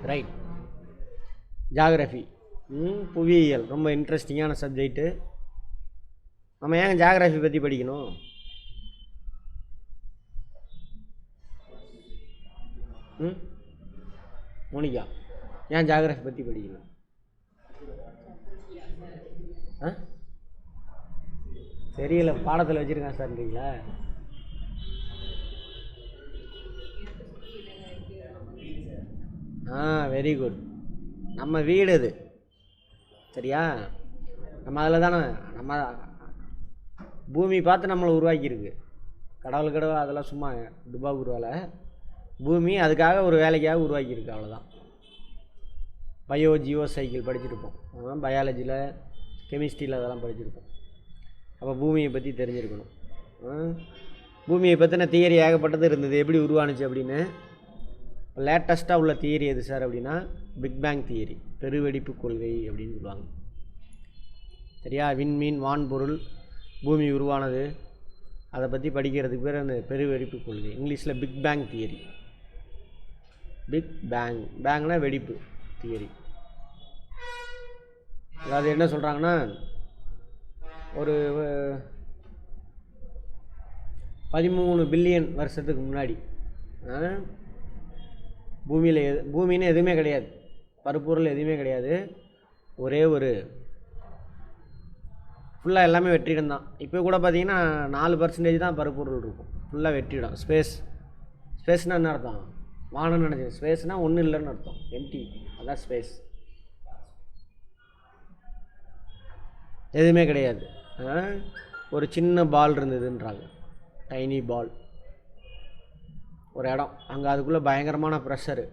Right. Geography, புவியியல் ரொம்ப இன்ட்ரெஸ்டிங்கான சப்ஜெக்ட்டு. நம்ம ஏன் ஜாகிரஃபி பற்றி படிக்கணும்? மோனிகா, ஏன் ஜாகிரஃபி பற்றி படிக்கணும்? தெரியல, பாடத்தில் வச்சுருக்கான் சார்ன்றீங்களா? Very good. நம்ம வீடு அது, சரியா? நம்ம அதில் தானே, நம்ம பூமி பார்த்து நம்மளை உருவாக்கியிருக்கு. கடவுள் அதெல்லாம் சும்மா டுபா உருவால. பூமி அதுக்காக ஒரு வேலைக்காக உருவாக்கியிருக்கு, அவ்வளோதான். ஜியோ சைக்கிள் படிச்சுருப்போம், பயாலஜியில் கெமிஸ்ட்ரியில் அதெல்லாம் படிச்சுருப்போம். அப்போ பூமியை பற்றி தெரிஞ்சிருக்கணும். பூமியை பற்றின தியரி ஏகப்பட்டது இருந்தது, எப்படி உருவானுச்சு அப்படின்னு. லேட்டஸ்ட்டாக உள்ள தியரி எது சார் அப்படின்னா பிக் பேங் தியரி, பெருவெடிப்பு கொள்கை அப்படின்னு சொல்லுவாங்க, சரியா? விண்மீன் வான்பொருள் பூமி உருவானது அதை பற்றி படிக்கிறதுக்கு பேர் அந்த பெருவெடிப்பு கொள்கை, இங்கிலீஷில் big bang theory. Big bang, பேங்னா வெடிப்பு தியரி. அதாவது என்ன சொல்கிறாங்கன்னா, ஒரு 13 பில்லியன் வருஷத்துக்கு முன்னாடி பூமின்னு எதுவுமே கிடையாது, பருப்பொருள் எதுவுமே கிடையாது, ஒரே ஒரு ஃபுல்லாக எல்லாமே வெற்றிடம் தான். இப்போ கூட பார்த்தீங்கன்னா 4% தான் பருப்பொருள் இருக்கும், ஃபுல்லாக வெற்றிடம். ஸ்பேஸ்னால் என்ன அர்த்தம்? வானம்னு நினச்சேன். ஸ்பேஸ்னால் ஒன்றும் இல்லைன்னு அர்த்தம், எம்டி, அதான் ஸ்பேஸ். எதுவுமே கிடையாது. ஒரு சின்ன பால் இருந்ததுன்றாங்க, டைனி பால், ஒரு இடம். அங்கே அதுக்குள்ளே பயங்கரமான ப்ரெஷரு,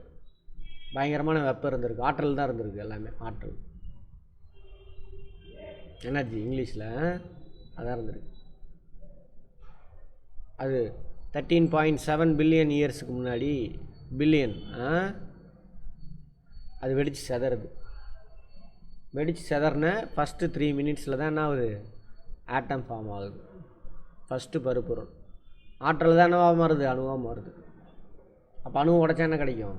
பயங்கரமான வெப்பம் இருந்திருக்கு, ஆற்றல் தான் இருந்திருக்கு, எல்லாமே ஆற்றல், எனர்ஜி இங்கிலீஷில் அதான் இருந்திருக்கு. அது 13.7 பில்லியன் இயர்ஸுக்கு முன்னாடி, பில்லியன், அது வெடித்து செதறது. வெடித்து செதறின ஃபஸ்ட்டு 3 மினிட்ஸில் தான் என்ன ஆகுது? ஆட்டம் ஃபார்ம் ஆகுது. ஃபஸ்ட்டு பருப்பொருள் ஆற்றல் தான் என்னவாக மாறுது? அணுவாக மாறுது. அப்போ அணு உடைச்சா என்ன கிடைக்கும்?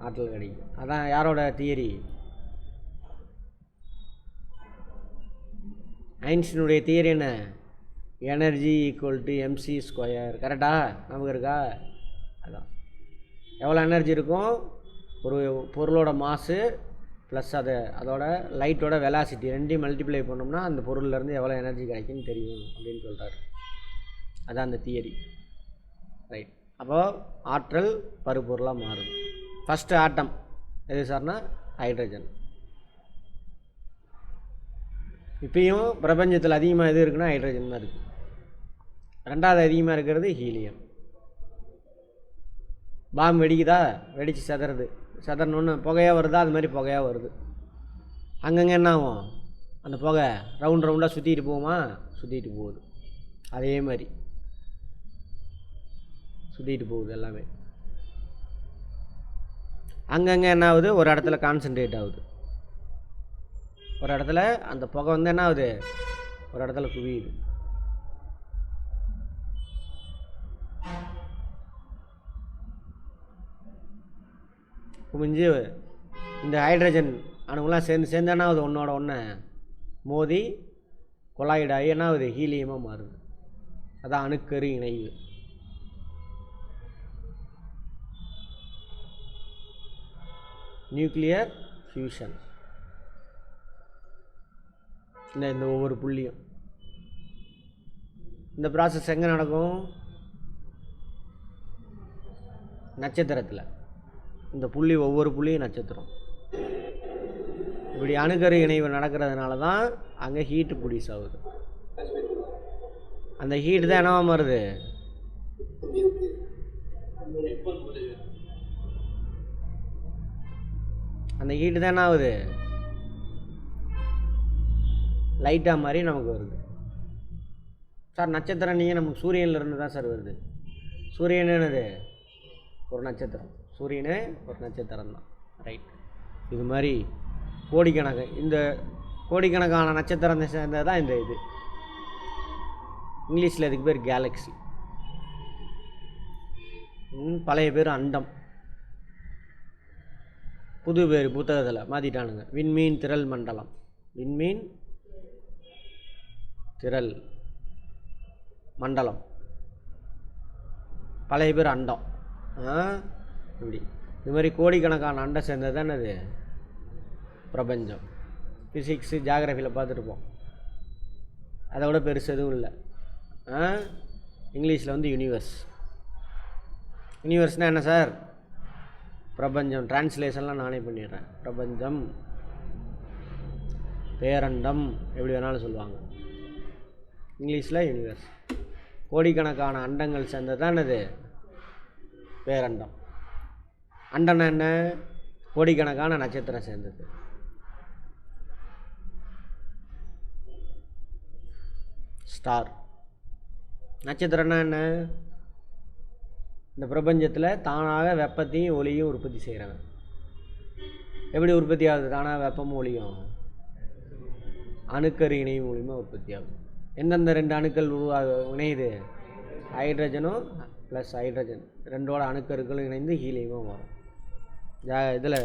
ஆற்றல் கிடைக்கும். அதான் யாரோட தியரி? ஐன்ஸ்டீனுடைய தியரி என்ன? Energy equal to MC square. கரெக்டா? நமக்கு இருக்கா? அதான் எவ்வளோ எனர்ஜி இருக்கும், ஒரு பொருளோட மாசு ப்ளஸ் அதோட லைட்டோட வெலாசிட்டி ரெண்டையும் மல்டிப்ளை பண்ணோம்னா அந்த பொருள்லேருந்து எவ்வளோ எனர்ஜி கிடைக்குன்னு தெரியும் அப்படின்னு சொல்கிறார். அதான் அந்த தியரி, ரைட். அப்போது ஆற்றல் பருப்பொருளாக மாறுது. ஃபஸ்ட்டு ஆட்டம் எது சார்னா ஹைட்ரஜன். இப்பயும் பிரபஞ்சத்தில் அதிகமாக எது இருக்குன்னா ஹைட்ரஜன் தான் இருக்குது. ரெண்டாவது அதிகமாக இருக்கிறது ஹீலியம். பாம்பு வெடிக்குதா, வெடித்து செதறது, செதறணுன்னு புகையாக வருதா, அது மாதிரி புகையாக வருது. அங்கங்கே என்ன ஆகும்? அந்த புகை ரவுண்டாக சுற்றிட்டு போகுமா? சுற்றிட்டு போகுது. அதே மாதிரி சுற்றிட்டு போகுது எல்லாமே. அங்கங்கே என்ன ஆகுது? ஒரு இடத்துல கான்சன்ட்ரேட் ஆகுது. ஒரு இடத்துல அந்த புகை வந்து என்ன ஆகுது? ஒரு இடத்துல குவியுது. குமிஞ்சு இந்த ஹைட்ரஜன் அணுங்களாம் சேர்ந்து என்ன ஆகுது? ஒன்றோட ஒன்று மோதி கொலாய்டாகி என்ன ஆகுது? ஹீலியமாக மாறுது. அதான் அணுக்கரு இணைவு. Nuclear fusion. இந்த ஒவ்வொரு புள்ளியும் இந்த ப்ராசஸ் எங்கே நடக்கும்? நட்சத்திரத்தில். இந்த புள்ளி, ஒவ்வொரு புள்ளியும் நட்சத்திரம். இப்படி அணுக்கரு இணைவு நடக்கிறதுனால தான் அங்கே ஹீட்டு ப்ரொடியூஸ் ஆகுது. அந்த ஹீட்டு தான் என்னவா மாறுது? அந்த ஹீட்டு தான் என்ன ஆகுது? லைட்டாக மாதிரி நமக்கு வருது. சார் நட்சத்திரம் நீங்கள் நமக்கு சூரியன்லேருந்து தான் சார் வருது. சூரியன் என்னது? ஒரு நட்சத்திரம். சூரியனே ஒரு நட்சத்திரம் தான், ரைட். இது மாதிரி கோடிக்கணக்கு, இந்த கோடிக்கணக்கான நட்சத்திரம் சேர்ந்தது தான் இந்த இது. இங்கிலீஷில் இதுக்கு பேர் கேலக்ஸி. பழைய பேர் அண்டம். புது பேர் புத்தகத்தில் மாற்றிட்டானுங்க. விண்மீன் திரள் மண்டலம், விண்மீன் திரள் மண்டலம், பழைய பேர் அண்டம். இப்படி இது மாதிரி கோடிக்கணக்கான அண்டம் சேர்ந்தது தானே அது பிரபஞ்சம். ஃபிசிக்ஸு ஜியாகிரஃபியில் பார்த்துருப்போம். அதை விட பெருசு எதுவும் இல்லை. இங்கிலீஷில் வந்து யூனிவர்ஸ். யூனிவர்ஸ்னால் என்ன சார்? பிரபஞ்சம். டிரான்ஸ்லேஷன்லாம் நானே பண்ணிடுறேன். பிரபஞ்சம், பேரண்டம், எப்படி வேணாலும் சொல்லுவாங்க. இங்கிலீஷில் யூனிவர்ஸ். கோடிக்கணக்கான அண்டங்கள் சேர்ந்தது தான் அது பேரண்டம். அண்டம்னா என்ன? கோடிக்கணக்கான நட்சத்திரம் சேர்ந்தது. ஸ்டார். நட்சத்திரம்னா என்ன? இந்த பிரபஞ்சத்தில் தானாக வெப்பத்தையும் ஒளியும் உற்பத்தி செய்கிறாங்க. எப்படி உற்பத்தி ஆகுது தானாக வெப்பமும் ஒளியும்? அணுக்கரு இணையும் மூலியமாக உற்பத்தி ஆகுது. எந்தெந்த 2 அணுக்கள் இணையுது? ஹைட்ரஜனும் ப்ளஸ் ஹைட்ரஜன் ரெண்டோட அணுக்கருக்களும் இணைந்து ஹீலியமாக வரும். இதில்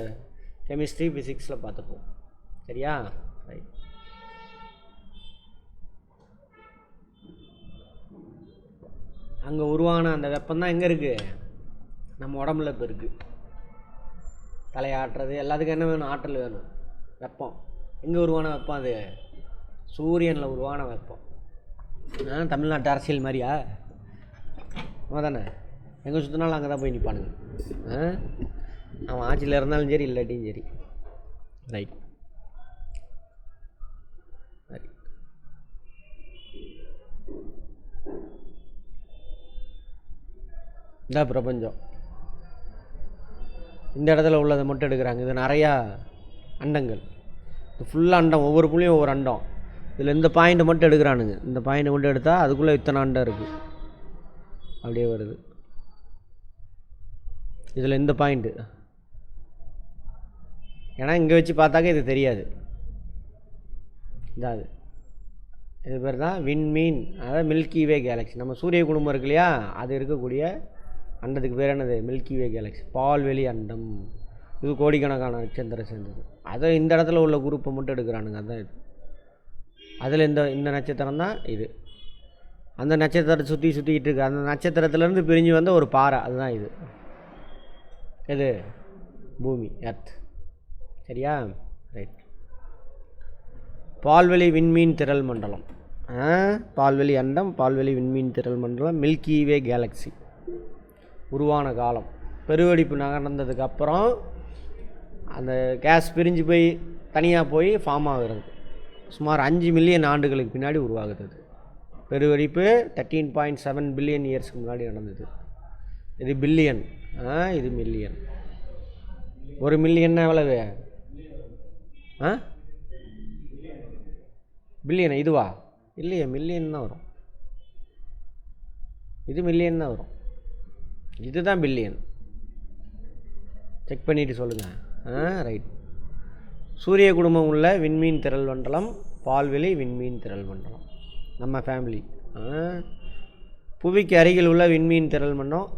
கெமிஸ்ட்ரி ஃபிசிக்ஸில் பார்த்துப்போம். சரியா? ரைட். அங்கே உருவான அந்த வெப்பந்தான் எங்கே இருக்குது? நம்ம உடம்புல இப்போ இருக்குது. தலையாட்டுறது எல்லாத்துக்கும் என்ன வேணும்? ஆற்றல் வேணும். வெப்பம். எங்கே உருவான வெப்பம்? அது சூரியனில் உருவான வெப்பம். தமிழ்நாட்டு அரசியல் மாதிரியா? தானே, எங்கே சுற்றினாலும் அங்கே தான் போய் நிற்பானுங்க. அவன் ஆட்சியில் இருந்தாலும் சரி, இல்லாட்டியும் சரி. ரைட். சரி, இந்த பிரபஞ்சம் இந்த இடத்துல உள்ளதை மட்டும் எடுக்கிறாங்க. இது நிறையா அண்டங்கள். இது ஃபுல்லாக அண்டம், ஒவ்வொரு புள்ளியும் ஒவ்வொரு அண்டம். இதில் இந்த பாயிண்ட்டை மட்டும் எடுக்கிறானுங்க. இந்த பாயிண்ட்டை மட்டும் எடுத்தால் அதுக்குள்ளே இத்தனை அண்டம் இருக்குது. அப்படியே வருது. இதில் இந்த பாயிண்ட்டு, ஏன்னா இங்கே வச்சு பார்த்தாக்க இது தெரியாது. இதாது இது பேர் தான் விண்மீன், அதாவது மில்கி வே கேலக்ஸி. நம்ம சூரிய குடும்பம் இருக்கு இல்லையா, அது இருக்கக்கூடிய அண்டத்துக்கு பேர் என்னது? மில்கி வே கேலக்ஸி. பால்வெளி அண்டம். இது கோடிக்கணக்கான நட்சத்திரம் சேர்ந்தது. அதை இந்த இடத்துல உள்ள குரூப்பை மட்டும் எடுக்கிறானுங்க. அதுதான் இது. அதில் இந்த நட்சத்திரம் தான் இது. அந்த நட்சத்திரத்தை சுற்றிக்கிட்டு இருக்கு. அந்த நட்சத்திரத்துலேருந்து பிரிஞ்சு வந்த ஒரு பாறை, அதுதான் இது. இது பூமி, எர்த். சரியா? ரைட். பால்வெளி விண்மீன் திரள் மண்டலம், பால்வெளி அண்டம், பால்வெளி விண்மீன் திரள் மண்டலம், மில்கி வே கேலக்ஸி. உருவான காலம், பெருவெடிப்பு நடந்ததுக்கப்புறம் அந்த கேஸ் பிரிஞ்சு போய் தனியாக போய் ஃபார்ம் ஆகுறது. சுமார் 5 மில்லியன் ஆண்டுகளுக்கு பின்னாடி உருவாகுது. பெருவெடிப்பு 13.7 பில்லியன் இயர்ஸ்க்கு முன்னாடி நடந்தது. இது பில்லியன், இது மில்லியன். 1 மில்லியன்னா எவ்வளவு? பில்லியனா? இதுவா? இல்லையே, மில்லியன் தான் வரும். இது மில்லியன் தான் வரும். இதுதான் பில்லியன். செக் பண்ணிவிட்டு சொல்லுங்கள். ரைட். சூரிய குடும்பம் உள்ள விண்மீன் திரள் மண்டலம் பால்வெளி விண்மீன் திரள் மண்டலம், நம்ம ஃபேமிலி. புவிக்கு அருகில் உள்ள விண்மீன் திரள் மண்டலம்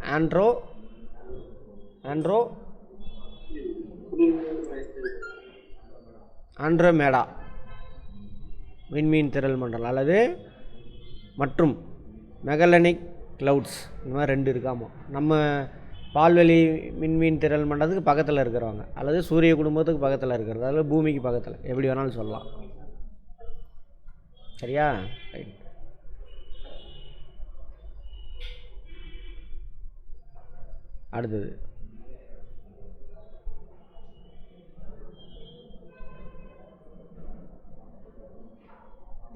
ஆண்ட்ரோமேடா விண்மீன் திரள் மண்டலம் அல்லது மற்றும் மெகலனிக் கிளவுட்ஸ். இந்த மாதிரி 2 இருக்காமா. நம்ம பால்வெளி விண்மீன் திரள் மண்டலத்துக்கு பக்கத்தில் இருக்கிறவங்க, அல்லது சூரிய குடும்பத்துக்கு பக்கத்தில் இருக்கிறது, அதாவது பூமிக்கு பக்கத்தில், எப்படி வேணாலும் சொல்லலாம். சரியா? ரைட். அடுத்தது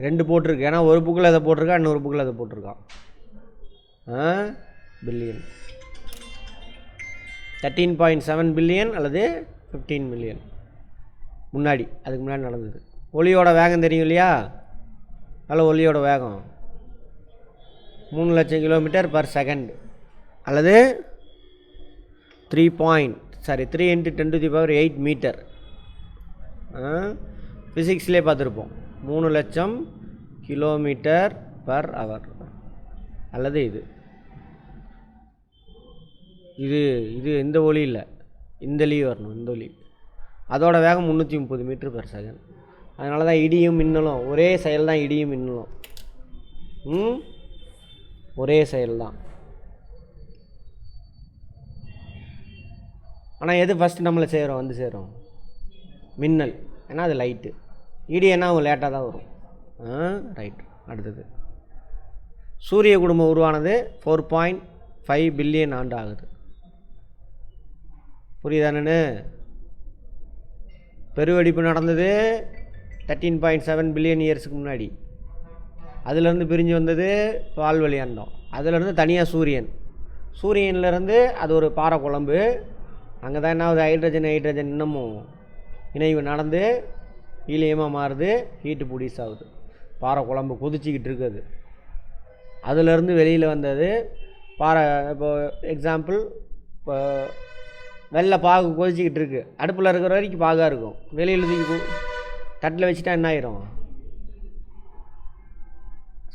ரெண்டு போட்டிருக்கு. ஏன்னா ஒரு புக்கில் அதை போட்டிருக்கா, இன்னொரு புக்கில் அதை போட்டிருக்கான். பில்லியன் 13.7 பில்லியன் அல்லது 15 மில்லியன் முன்னாடி, அதுக்கு முன்னாடி நடந்தது. ஒளியோட வேகம் தெரியும் இல்லையா? அதில் ஒளியோட வேகம் 3 லட்சம் கிலோமீட்டர் பர் செகண்ட் அல்லது 3 × 10⁸ மீட்டர். ஃபிசிக்ஸ்லேயே பார்த்துருப்போம். 3 லட்சம் கிலோமீட்டர் பர் ஹவர். அல்லது இது இந்த ஒளி இல்லை, இந்த ஒளி வரணும். இந்த ஒளி அதோட வேகம் 330 மீட்டர் பெர் செகண்ட். அதனால தான் இடியும் மின்னலும் ஒரே செயல் தான். இடியும் மின்னலும் ஒரே செயல் தான். ஆனால் எது ஃபஸ்ட்டு நம்மளை வந்து சேரும்? மின்னல். ஏன்னா அது லைட்டு. இடி என்ன லேட்டாக தான் வரும். ரைட். அடுத்தது சூரிய குடும்பம் உருவானது 4.5 பில்லியன் ஆண்டு ஆகுது. புரியுதானு? பெருவெடிப்பு நடந்தது 13.7 பில்லியன் இயர்ஸுக்கு முன்னாடி. அதுலேருந்து பிரிஞ்சு வந்தது பால்வழி அண்டம். அதுலேருந்து தனியாக சூரியன்லேருந்து அது ஒரு பாறை குழம்பு. அங்கே தான் என்ன ஆகுது? ஹைட்ரஜன் இன்னமும் இணைவு நடந்து ஹீலியமாக மாறுது. ஹீட்டு ப்ரொடியூஸ் ஆகுது. பாறை குழம்பு கொதிச்சிக்கிட்டு இருக்குது. அதுலேருந்து வெளியில் வந்தது பாறை. இப்போ எக்ஸாம்பிள், இப்போ வெள்ளை பாகு கொதிச்சிக்கிட்டு இருக்குது. அடுப்பில் இருக்கிற வரைக்கும் பாகாக இருக்கும். வெளியில் தூக்கி தட்டில் வச்சுட்டா என்ன ஆயிரும்?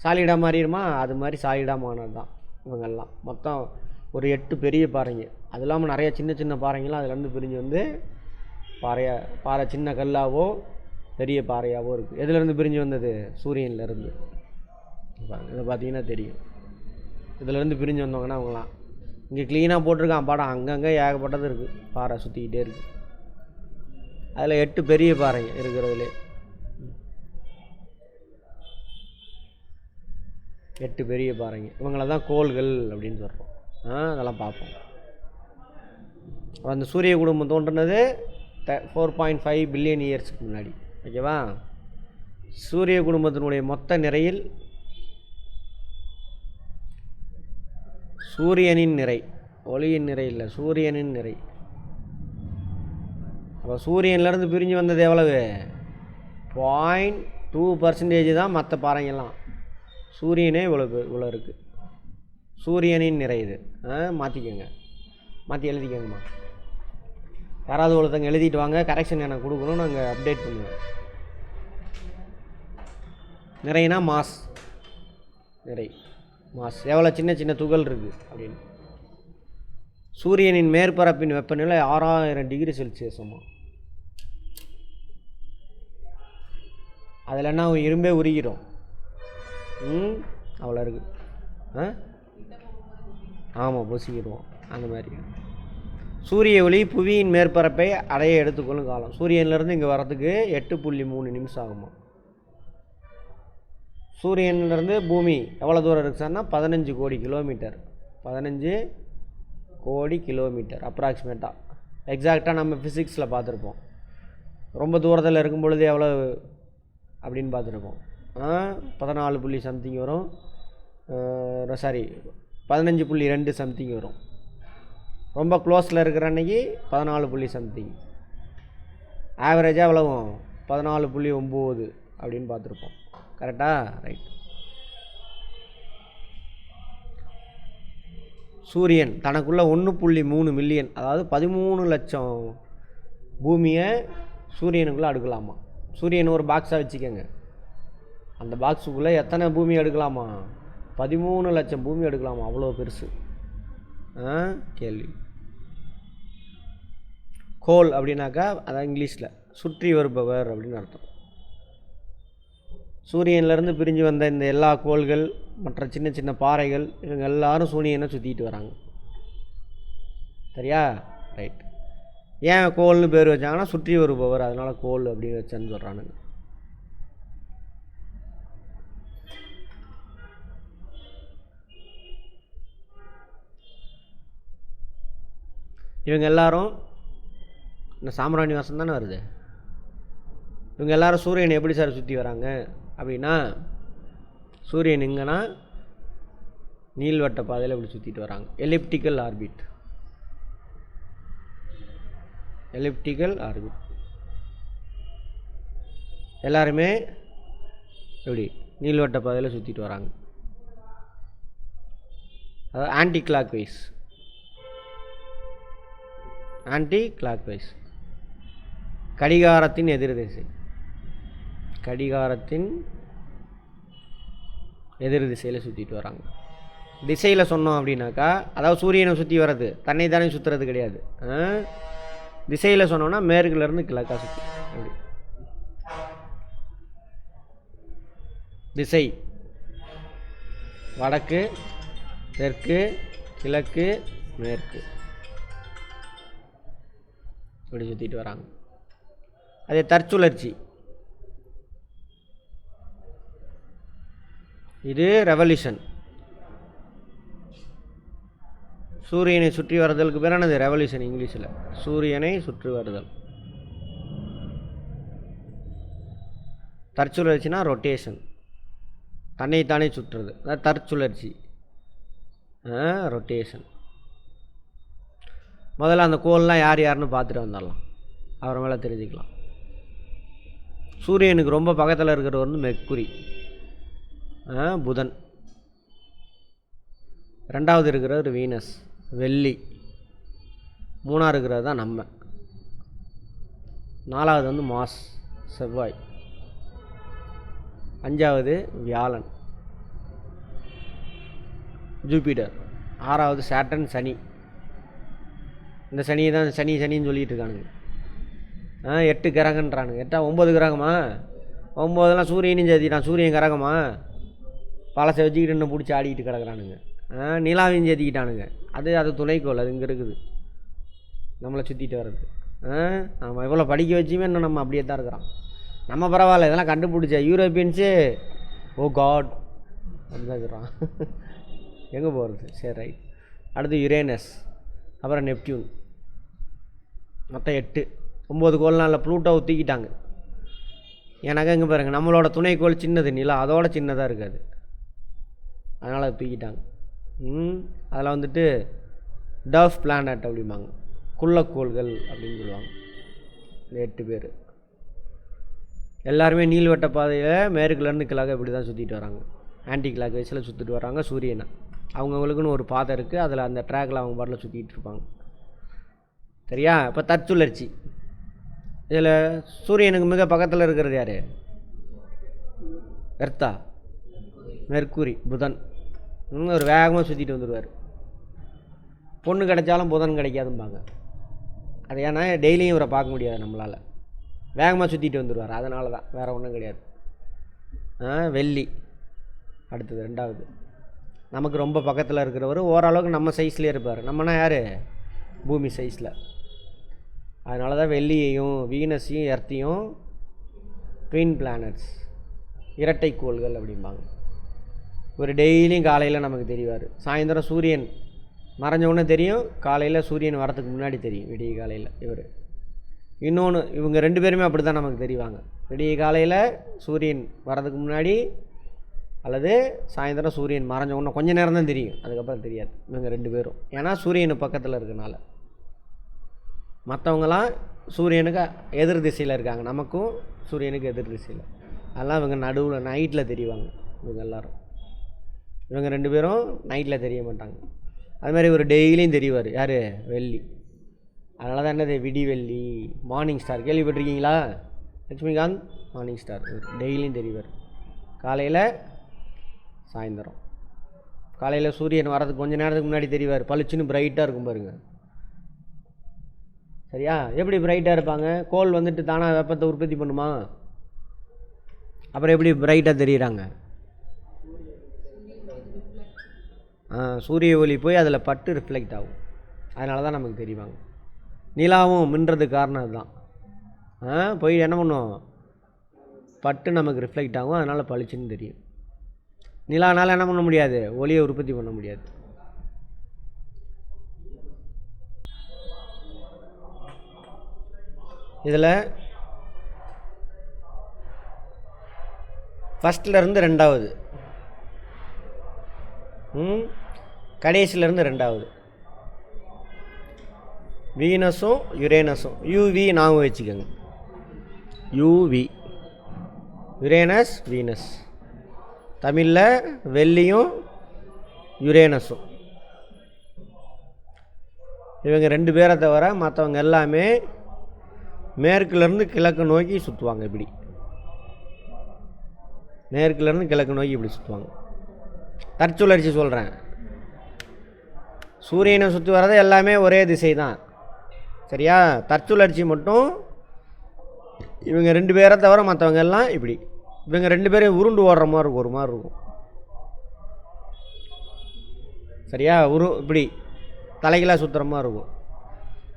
சாலிடாக மாறிடுமா? அது மாதிரி சாலிடாக மாறினது தான் இவங்கெல்லாம். மொத்தம் ஒரு 8 பெரிய பாறைங்க. அது இல்லாமல் நிறைய சின்ன சின்ன பாறைங்கள்லாம் அதுலேருந்து பிரிஞ்சு வந்து பாறை சின்ன கல்லாவோ பெரிய பாறையாகவோ இருக்குது. எதுலேருந்து பிரிஞ்சு வந்தது? சூரியன்லேருந்து. இதை பார்த்தீங்கன்னா தெரியும். இதிலேருந்து பிரிஞ்சு வந்தவங்கன்னா அவங்களாம். இங்கே க்ளீனாக போட்டிருக்கான் படம். அங்கங்கே ஏகப்பட்டது இருக்குது. பாறை சுற்றிக்கிட்டே இருக்குது. அதில் 8 பெரிய பாறைங்க இருக்கிறதுலே. 8 பெரிய பாறைங்க. இவங்கள தான் கோள்கள் அப்படின்னு சொல்கிறோம். அதெல்லாம் பார்ப்போம். அந்த சூரிய குடும்பம் தோன்றினது 4.5 பில்லியன் இயர்ஸுக்கு முன்னாடி. ஓகேவா? சூரிய குடும்பத்தினுடைய மொத்த நிறையில் சூரியனின் நிறை, ஒளியின் நிறை இல்லை, சூரியனின் நிறை. அப்போ சூரியன்லேருந்து பிரிஞ்சு வந்தது எவ்வளவு? 0.2% தான் மற்ற பாறைங்கள்லாம். சூரியனே இவ்வளோ இருக்குது. சூரியனின் நிறை இது. மாற்றிக்கோங்க, மாற்றி எழுதிக்கோங்கம்மா. யாராவது ஒருத்தங்க எழுதிட்டு வாங்க. கரெக்ஷன் எனக்கு கொடுக்கணும், நாங்கள் அப்டேட் பண்ணுவேன். நிறைனா மாஸ். நிறை மாஸ். எவ்வளோ சின்ன சின்ன துகள் இருக்குது அப்படின்னு. சூரியனின் மேற்பரப்பின் வெப்பநிலை 6000 டிகிரி செல்சியஸுமா. அதில் என்ன இரும்பே உருகிறோம். அவ்வளோ இருக்குது. ஆமாம், பொசிக்கிடுவோம் அந்த மாதிரி. சூரிய ஒளி புவியின் மேற்பரப்பை அடைய எடுத்துக்கொள்ளும் காலம். சூரியன்லேருந்து இங்கே வரத்துக்கு 8.3 நிமிஷம் ஆகுமா. சூரியன்லேருந்து பூமி எவ்வளோ தூரம் இருக்குது சார்னா 15 கோடி கிலோமீட்டர். 15 கோடி கிலோமீட்டர் அப்ராக்சிமேட்டாக. எக்ஸாக்டாக நம்ம ஃபிசிக்ஸில் பார்த்துருப்போம். ரொம்ப தூரத்தில் இருக்கும் பொழுது எவ்வளோ அப்படின்னு பார்த்துருப்போம். 14 புள்ளி சம்திங் வரும். சாரி 15.2 சம்திங் வரும். ரொம்ப க்ளோஸில் இருக்கிற அன்றைக்கி 14 புள்ளி சம்திங். ஆவரேஜாக எவ்வளவும் 14.9 அப்படின்னு பார்த்துருப்போம். கரெக்டா? ரைட். சூரியன் தனக்குள்ளே 1.3 மில்லியன், அதாவது 13 லட்சம் பூமியை சூரியனுக்குள்ளே அடுக்கலாமா. சூரியன் ஒரு பாக்ஸாக வச்சுக்கோங்க. அந்த பாக்ஸுக்குள்ளே எத்தனை பூமி எடுக்கலாமா? 13 லட்சம் பூமி எடுக்கலாமா. அவ்வளோ பெருசு. கேள்வி. கோல் அப்படின்னாக்கா அதான் இங்கிலீஷில் சுற்றி வருபவர் அப்படின்னு அர்த்தம். சூரியன்லேருந்து பிரிஞ்சு வந்த இந்த எல்லா கோள்கள் மற்ற சின்ன சின்ன பாறைகள் இவங்க எல்லாரும் சூரியனை சுற்றிட்டு வராங்க. சரியா? ரைட். ஏன் கோல்னு பேர் வச்சாங்கன்னா சுற்றி வருபவர், அதனால் கோல் அப்படின்னு வச்சேன்னு சொல்கிறானுங்க. இவங்க எல்லாரும் இந்த சாம்பிராணி வாசம் தானே வருது. இவங்க எல்லாரும் சூரியனை எப்படி சார் சுற்றி வராங்க அப்படின்னா, சூரியன் எங்கன்னா நீள்வட்ட பாதையில் இப்படி சுற்றிட்டு வராங்க. Elliptical orbit. Elliptical orbit. எல்லாருமே எப்படி நீள்வட்ட பாதையில் சுற்றிட்டு வராங்க. அதாவது anticlockwise. Anticlockwise. கடிகாரத்தின் எதிர் திசை. கடிகாரத்தின் எதிர் திசையில் சுற்றிட்டு வராங்க. திசையில் சொன்னோம் அப்படின்னாக்கா, அதாவது சூரியனை சுற்றி வர்றது தன்னை தானே சுற்றுறது கிடையாது. திசையில் சொன்னோன்னா மேற்குலேருந்து கிழக்காக சுற்றி அப்படி. திசை வடக்கு, தெற்கு, கிழக்கு, மேற்கு இப்படி சுற்றிட்டு வராங்க. அதே தற்சுழற்சி, இது ரெவல்யூஷன். சூரியனை சுற்றி வருதலுக்கு பேர் என்னது? ரெவல்யூஷன் இங்கிலீஷில். சூரியனை சுற்றி வருதல். தற்சுழற்சினா ரொட்டேஷன், தன்னைத்தானே சுற்றுறது, அதான் தற்சுழற்சி, ரொட்டேஷன். முதல்ல அந்த கோள்லாம் யார் யாருன்னு பார்த்துட்டு வந்துடலாம், அப்புறமேல தெரிஞ்சுக்கலாம். சூரியனுக்கு ரொம்ப பக்கத்தில் இருக்கிறவர் வந்து மெர்க்குரி, புதன். ரெண்டாவது இருக்கிறவர் வீனஸ், வெள்ளி. மூணாவது இருக்கிறது தான் நம்ம. நாலாவது வந்து மாஸ், செவ்வாய். அஞ்சாவது வியாழன், ஜூபிட்டர். ஆறாவது சாட்டர்ன், சனி. இந்த சனியை தான் சனின்னு சொல்லிகிட்டு இருக்கானுங்க. 8 கிரகன்றானுங்க. 9 கிரகமா? 9 சூரியனும் சேர்த்திட்டான். சூரியன் கிரகமா? பழசை வச்சுக்கிட்டு இன்னும் பிடிச்சி ஆடிக்கிட்டு கிடக்குறானுங்க. நிலாவையும் சேர்த்திக்கிட்டானுங்க. அது துணைக்கோள், அது இங்கே இருக்குது நம்மளை சுற்றிட்டு வர்றது. நம்ம இவ்வளோ படிக்க வச்சுமே இன்னும் நம்ம அப்படியே தான் இருக்கிறோம். நம்ம பரவாயில்ல, இதெல்லாம் கண்டுபிடிச்ச யூரோப்பியன்ஸு ஓ காட் அப்படிதான் இருக்கிறோம். எங்கே போகிறது? சரி, ரைட். அடுத்து யுரேனஸ், அப்புறம் நெப்டியூன். மொத்தம் 8. 9 கோள்னால ப்ளூட்டோவை தூக்கிட்டாங்க. எனக்கு இங்கே பாருங்கள், நம்மளோட துணைக்கோள் சின்னது, நிலா அதோட சின்னதாக இருக்காது, அதனால் அதை தூக்கிட்டாங்க. அதில் வந்துட்டு டர்ஃப் பிளானட் அப்படிம்பாங்க, குள்ளக்கோள்கள் அப்படின்னு சொல்லுவாங்க. இந்த 8 பேர் எல்லாருமே நீள்வட்ட பாதையில் மேற்குலேருந்து கிழக்கு இப்படி தான் சுற்றிட்டு வராங்க. ஆன்டி கிளாக் வைஸில் சுற்றிட்டு வராங்க சூரியனை. அவங்கவுங்களுக்குன்னு ஒரு பாதை இருக்குது, அதில் அந்த ட்ராக்கில் அவங்க பாட்டில் சுற்றிட்டு இருப்பாங்க. சரியா? இப்போ தற்சுழற்சி. இதில் சூரியனுக்கு மிக பக்கத்தில் இருக்கிறது யார்? எர்த்தா? மெர்க்குரி, புதன். ஒரு வேகமாக சுற்றிட்டு வந்துடுவார். பொண்ணு கிடைச்சாலும் புதன் கிடைக்காதும்பாங்க. அது ஏன்னா டெய்லியும் இவரை பார்க்க முடியாது நம்மளால், வேகமாக சுற்றிட்டு வந்துடுவார், அதனால தான், வேறு ஒன்றும் கிடையாது. வெள்ளி அடுத்தது 2வது. நமக்கு ரொம்ப பக்கத்தில் இருக்கிறவர், ஓரளவுக்கு நம்ம சைஸ்லேயே இருப்பார். நம்மனா யார்? பூமி சைஸில். அதனால தான் வெள்ளியையும் வீனஸையும் எர்த்தையும் ட்வின் பிளானட்ஸ், இரட்டைக்கோள்கள் அப்படிம்பாங்க. ஒரு டெய்லியும் காலையில் நமக்கு தெரிவார். சாயந்தரம் சூரியன் மறைஞ்சவுடனே தெரியும், காலையில் சூரியன் வரத்துக்கு முன்னாடி தெரியும், விடிய காலையில் இவர். இன்னொன்று, இவங்க 2 பேருமே அப்படி தான் நமக்கு தெரிவாங்க. விடிய காலையில் சூரியன் வரதுக்கு முன்னாடி, அல்லது சாயந்தரம் சூரியன் மறைஞ்சவுடனே கொஞ்சம் நேரம் தான் தெரியும், அதுக்கப்புறம் தெரியாது இவங்க 2 பேரும். ஏன்னா சூரியனு பக்கத்தில் இருக்கனால. மற்றவங்களாம் சூரியனுக்கு எதிர் திசையில் இருக்காங்க, நமக்கும் சூரியனுக்கு எதிர் திசையில். அதெல்லாம் இவங்க நடுவில் நைட்டில் தெரிவாங்க. இவங்க எல்லோரும், இவங்க 2 பேரும் நைட்டில் தெரிய மாட்டாங்க. அதுமாதிரி ஒரு டெய்லியும் தெரிவார். யார்? வெள்ளி. அதனால தான் என்னது விடிவெள்ளி, மார்னிங் ஸ்டார். கேள்விப்பட்டிருக்கீங்களா? Lakshmikant morning star. டெய்லியும் தெரிவார், காலையில் சாயந்தரம். காலையில் சூரியன் வரதுக்கு கொஞ்சம் நேரத்துக்கு முன்னாடி தெரிவார், பளிச்சுன்னு பிரைட்டாக இருக்கும் பாருங்க. சரியா? எப்படி பிரைட்டாக இருப்பாங்க? கோள் வந்துட்டு தானாக வெப்பத்தை உற்பத்தி பண்ணுமா? அப்புறம் எப்படி பிரைட்டாக தெரியுறாங்க? சூரிய ஒளி போய் அதில் பட்டு ரிஃப்ளெக்ட் ஆகும், அதனால தான் நமக்கு தெரிவாங்க. நிலாவும் மின்றதுக்கு காரணம் அதுதான். போய் என்ன பண்ணும்? பட்டு நமக்கு ரிஃப்ளெக்ட் ஆகும், அதனால் பளிச்சுன்னு தெரியும். நிலானால் என்ன பண்ண முடியாது? ஒளியை உற்பத்தி பண்ண முடியாது. இதில் ஃபஸ்ட்லேருந்து 2வது, கடைசியிலேருந்து 2வது. வீனஸும் யுரேனஸும், யூவி நாங்கள் வச்சுக்கோங்க. UV, Uranus, Venus. தமிழில் வெள்ளியும் யுரேனஸும். இவங்க 2 பேரை தவிர மற்றவங்க எல்லாமே மேற்குலேருந்து கிழக்கு நோக்கி சுற்றுவாங்க. இப்படி மேற்குலேருந்து கிழக்கு நோக்கி இப்படி சுற்றுவாங்க. தற்சுழற்சி சொல்கிறேன். சூரியனை சுற்றி வர்றது எல்லாமே ஒரே திசை தான். சரியா? தற்சுழற்சி மட்டும் இவங்க 2 பேரை தவிர மற்றவங்க எல்லாம் இப்படி. இவங்க 2 பேரையும் உருண்டு ஓடுற மாதிரி இருக்கும், ஒரு மாதிரி இருக்கும். சரியா? இப்படி தலைகளாக சுற்றுற மாதிரி இருக்கும்.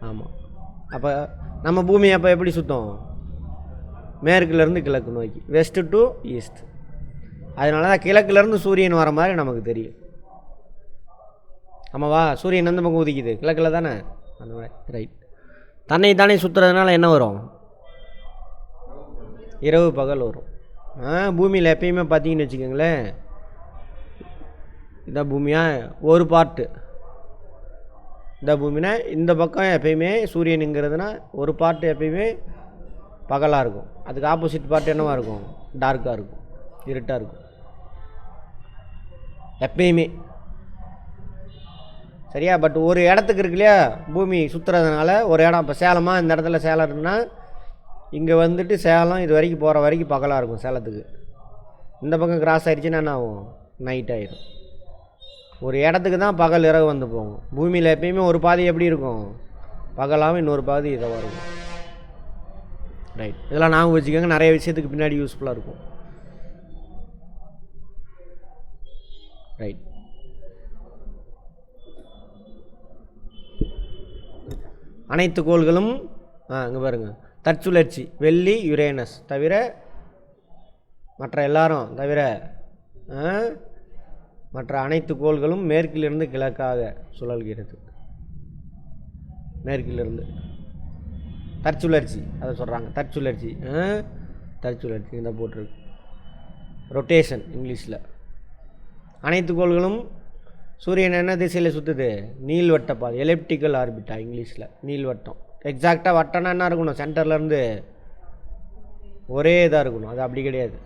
ஆமாம். அப்போ நம்ம பூமி அப்போ எப்படி சுத்தம்? மேற்குலேருந்து கிழக்கு நோக்கி, வெஸ்ட்டு டு ஈஸ்ட். அதனால தான் கிழக்குலேருந்து சூரியன் வர மாதிரி நமக்கு தெரியும். ஆமாவா? சூரியன் எந்த பக்கம் உதிக்குது? கிழக்கில் தானே. அந்த மாதிரி ரைட். தன்னை தானே சுற்றுறதுனால என்ன வரும்? இரவு பகல் வரும். பூமியில் எப்பயுமே பார்த்தீங்கன்னு வச்சுக்கோங்களேன், இதான் பூமியா ஒரு பார்ட்டு. இந்த பூமினா இந்த பக்கம் எப்பயுமே சூரியனுங்கிறதுனா ஒரு பார்ட்டு எப்பயுமே பகலாக இருக்கும். அதுக்கு ஆப்போசிட் பார்ட் என்னவாக இருக்கும்? டார்க்காக இருக்கும், இருட்டாக இருக்கும் எப்பயுமே. சரியா? பட் ஒரு இடத்துக்கு இருக்கு இல்லையா, பூமி சுற்றுறதுனால ஒரு இடம். இப்போ சேலமாக இந்த இடத்துல சேலம் இருக்குன்னா இங்கே வந்துட்டு சேலம் இது வரைக்கும் போகிற வரைக்கும் பகலாக இருக்கும் சேலத்துக்கு. இந்த பக்கம் கிராஸ் ஆகிடுச்சுன்னா என்ன ஆகும்? நைட் ஆகிடும். ஒரு இடத்துக்கு தான் பகல் இரவு வந்து போகும். பூமியில் எப்பயுமே ஒரு பாதி எப்படி இருக்கும்? பகலாகவும் இன்னொரு பாதி இரவாக இருக்கும். ரைட். இதெல்லாம் ஞாபகம் வச்சுக்கோங்க, நிறைய விஷயத்துக்கு பின்னாடி யூஸ்ஃபுல்லாக இருக்கும். ரைட். அனைத்து கோள்களும் இங்கே பாருங்கள், தற்சுழற்சி வெள்ளி யுரேனஸ் தவிர மற்ற எல்லாரும் தவிர மற்ற அனைத்து கோள்களும் மேற்கிலிருந்து கிழக்காக சுழல்கிறது. மேற்கிலிருந்து தற்சுழற்சி, அதை சொல்கிறாங்க தற்சுழற்சி. தற்சுழற்சி இந்த போட்டிருக்கு, ரொட்டேஷன் இங்கிலீஷில். அனைத்து கோள்களும் சூரியன் என்ன திசையில் சுற்றுது? நீள்வட்ட பாதை, எலிப்டிக்கல் ஆர்பிட்டா இங்கிலீஷில். நீள்வட்டம். எக்ஸாக்டாக வட்டம்னா என்ன இருக்கணும்? சென்டர்லேருந்து ஒரே இதாக இருக்கணும். அது அப்படி கிடையாது.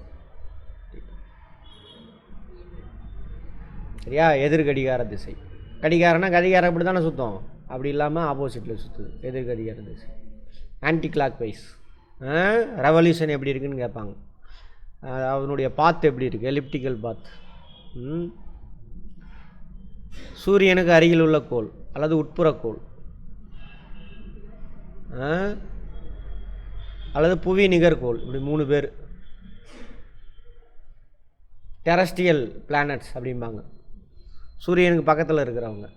சரியா? எதிர் கடிகார திசை. கடிகாரம்னா கடிகாரம் இப்படி தானே சுத்தம், அப்படி இல்லாமல் ஆப்போசிட்டில் சுற்றுது, எதிர் கடிகார திசை. Anti clock wise. ரெவல்யூஷன் எப்படி இருக்குதுன்னு கேட்பாங்க. அவனுடைய பாத் எப்படி இருக்குது? எலிப்டிக்கல் பாத். சூரியனுக்கு அருகில் உள்ள கோள் அல்லது உட்புற கோள் அல்லது புவி நிகர்கோள், இப்படி 3 பேர் டெரஸ்ட்ரியல் பிளானட்ஸ் அப்படிம்பாங்க. சூரியனுக்கு பக்கத்தில் இருக்கிறவங்க.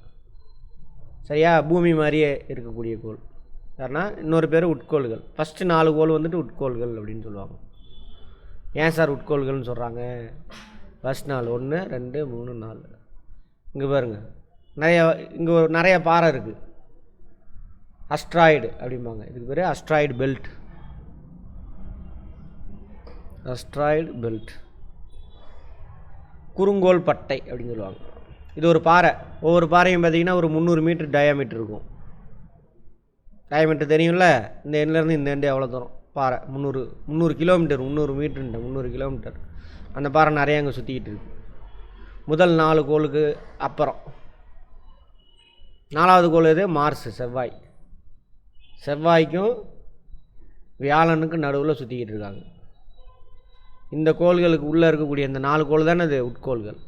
சரியா? பூமி மாதிரியே இருக்கக்கூடிய கோள் யாருன்னா இன்னொரு பேர் உட்கோள்கள். ஃபஸ்ட்டு 4 கோள் வந்துட்டு உட்கோள்கள் அப்படின்னு சொல்லுவாங்க. ஏன் சார் உட்கோள்கள்னு சொல்கிறாங்க? ஃபஸ்ட் 4 1 2 3 4. இங்கே பாருங்கள், இங்கே நிறைய பாறை இருக்குது. அஸ்ட்ராய்டு அப்படிம்பாங்க. இதுக்கு பேர் அஸ்ட்ராய்டு பெல்ட். Asteroid belt. குறுங்கோள் பட்டை அப்படின்னு சொல்லுவாங்க. இது ஒரு பாறை. ஒவ்வொரு பாறையும் பார்த்திங்கன்னா ஒரு 300 மீட்டர் டயாமீட்டர் இருக்கும். டயாமீட்டர் தெரியும்ல, இந்த எண்ணிலேருந்து இந்த எண்டு எவ்வளோ தூரம் பாறை? 300 கிலோமீட்டர். 300 மீட்டருண்ட 300 கிலோமீட்டர். அந்த பாறை நிறைய அங்கே சுற்றிக்கிட்டு இருக்கு. முதல் 4 கோளுக்கு அப்புறம் 4வது கோள் எது? மார்ஸ், செவ்வாய். செவ்வாய்க்கும் வியாழனுக்கும் நடுவில் சுற்றிக்கிட்டு இருக்காங்க. இந்த கோள்களுக்கு உள்ளே இருக்கக்கூடிய இந்த 4 கோள் தானே அது உட்கோள்கள்,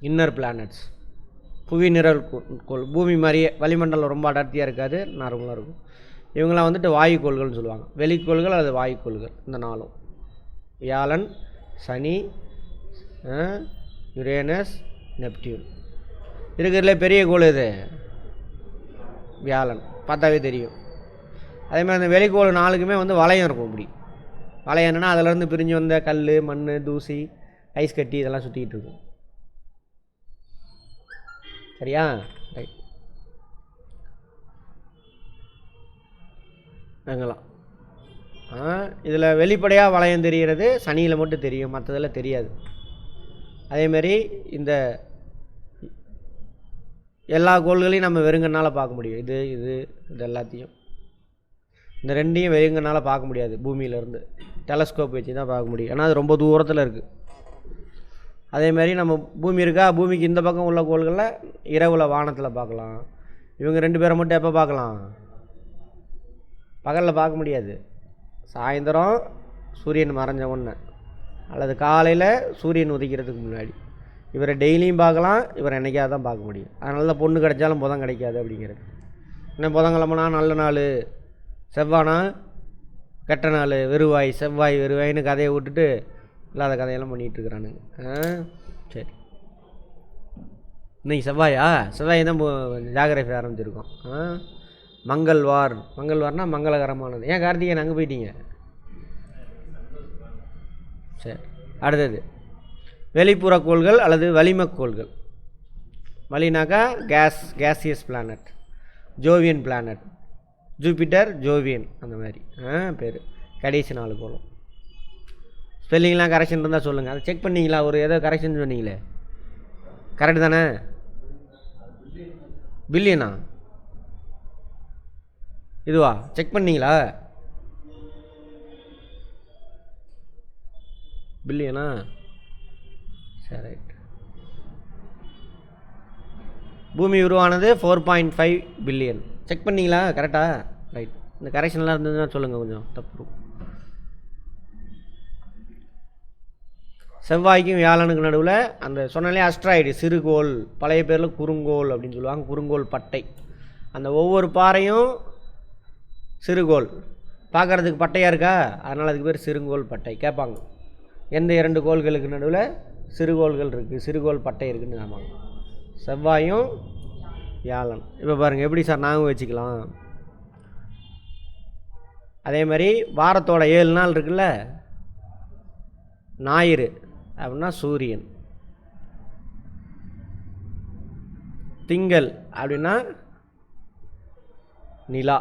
இன்னர் பிளானட்ஸ். புவி நிழல் கோள். பூமி மாதிரியே வளிமண்டலம் ரொம்ப அடர்த்தியாக இருக்காது, நார்மலாக இருக்கும். இவங்களாம் வந்துட்டு வாயுக்கோள்கள்னு சொல்லுவாங்க. வெளிக்கோள்கள் அல்லது வாயுக்கோள்கள். இந்த 4 வியாழன், சனி, யுரேனஸ், நெப்டியூன். இருக்கிறதுல பெரிய கோள் எது? வியாழன். பார்த்தாவே தெரியும். அதேமாதிரி அந்த வெளிக்கோள் 4க்குமே வந்து வளையம் இருக்கும். இப்படி வளையம் என்னென்னா அதிலேருந்து பிரிஞ்சு வந்த கல், மண், தூசி, ஐஸ் கட்டி இதெல்லாம் சுற்றிக்கிட்டு இருக்கும். சரியா? ரைட். எங்கெல்லாம் இதில் வெளிப்படையாக வளையம் தெரிகிறது சனியில் மட்டும் தெரியும், மற்றதில் தெரியாது. அதேமாரி இந்த எல்லா கோள்களையும் நம்ம வெறுங்கனால் பார்க்க முடியும். இது எல்லாத்தையும், இந்த 2ஐயும் வெறுங்கனால் பார்க்க முடியாது. பூமியிலேருந்து டெலஸ்கோப் வச்சு தான் பார்க்க முடியும். ஏன்னா அது ரொம்ப தூரத்தில் இருக்குது. அதேமாதிரி நம்ம பூமி இருக்கா, பூமிக்கு இந்த பக்கம் உள்ள கோள்களில் இரவில் வானத்தில் பார்க்கலாம். இவங்க 2 பேரை மட்டும் எப்போ பார்க்கலாம்? பகலில் பார்க்க முடியாது. சாயந்தரம் சூரியன் மறைஞ்ச உடனே அல்லது காலையில் சூரியன் உதிக்கிறதுக்கு முன்னாடி. இவரை டெய்லியும் பார்க்கலாம், இவரை என்னைக்காவது தான் பார்க்க முடியும். அதனால தான் பொண்ணு கிடைச்சாலும் புதன் கிடைக்காது அப்படிங்கிறது. என்ன புதன்கிழமைனா நல்ல நாள், செவ்வானா கெட்ட நாள், வெறுவாய் செவ்வாய் வெறுவாயின்னு கதையை விட்டுட்டு இல்லாத கதையெல்லாம் பண்ணிகிட்டு இருக்கிறானுங்க. சரி, இன்னைக்கு செவ்வாயா? செவ்வாய் தான் ஜாகிரபி ஆரம்பிச்சிருக்கோம். மங்கள்வார், மங்கள்வார்னா மங்களகரமானது. ஏன் கார்த்திகேயன் அங்கே போயிட்டீங்க? சரி, அடுத்தது வெளிப்புற கோள்கள் அல்லது வளிமக்கோள்கள். வளினாக்கா gaseous planet, Jovian planet, Jupiter, Jovian, அந்த மாதிரி பேர். கடைசி 4 கோளும். ஸ்பெல்லிங்லாம் கரெக்ஷன் இருந்தால் சொல்லுங்கள். அதை செக் பண்ணிங்களா? ஒரு ஏதோ கரெக்ஷன் சொன்னீங்களே, கரெக்டு தானே? பில்லியனா? இதுவா செக் பண்ணிங்களா? பில்லியனா? சரி, ரைட். பூமி உருவானது 4.5 பில்லியன். செக் பண்ணிங்களா? கரெக்டா? ரைட். இந்த கரெக்ஷன்லாம் இருந்ததுன்னா சொல்லுங்கள், கொஞ்சம் தப்பு. செவ்வாய்க்கும் வியாழனுக்கு நடுவில் அந்த சொன்னாலே அஸ்ட்ராய்டு, சிறுகோள், பழைய பேரில் குறுங்கோள் அப்படின்னு சொல்லுவாங்க. குறுங்கோள் பட்டை. அந்த ஒவ்வொரு பாறையும் சிறுகோள், பார்க்குறதுக்கு பட்டையாக இருக்கா, அதனால் அதுக்கு பேர் சிறுங்கோள் பட்டை. கேட்பாங்க, எந்த 2 கோள்களுக்கு நடுவில் சிறுகோள்கள் இருக்குது, சிறுகோள் பட்டை இருக்குதுன்னு கேட்பாங்க. செவ்வாயும் வியாழன். இப்போ பாருங்கள் எப்படி சார் நாங்கள் வச்சுக்கலாம். அதே மாதிரி வாரத்தோட 7 நாள் இருக்குல்ல, ஞாயிறு அப்படின்னா சூரியன், திங்கள் அப்படின்னா நிலா.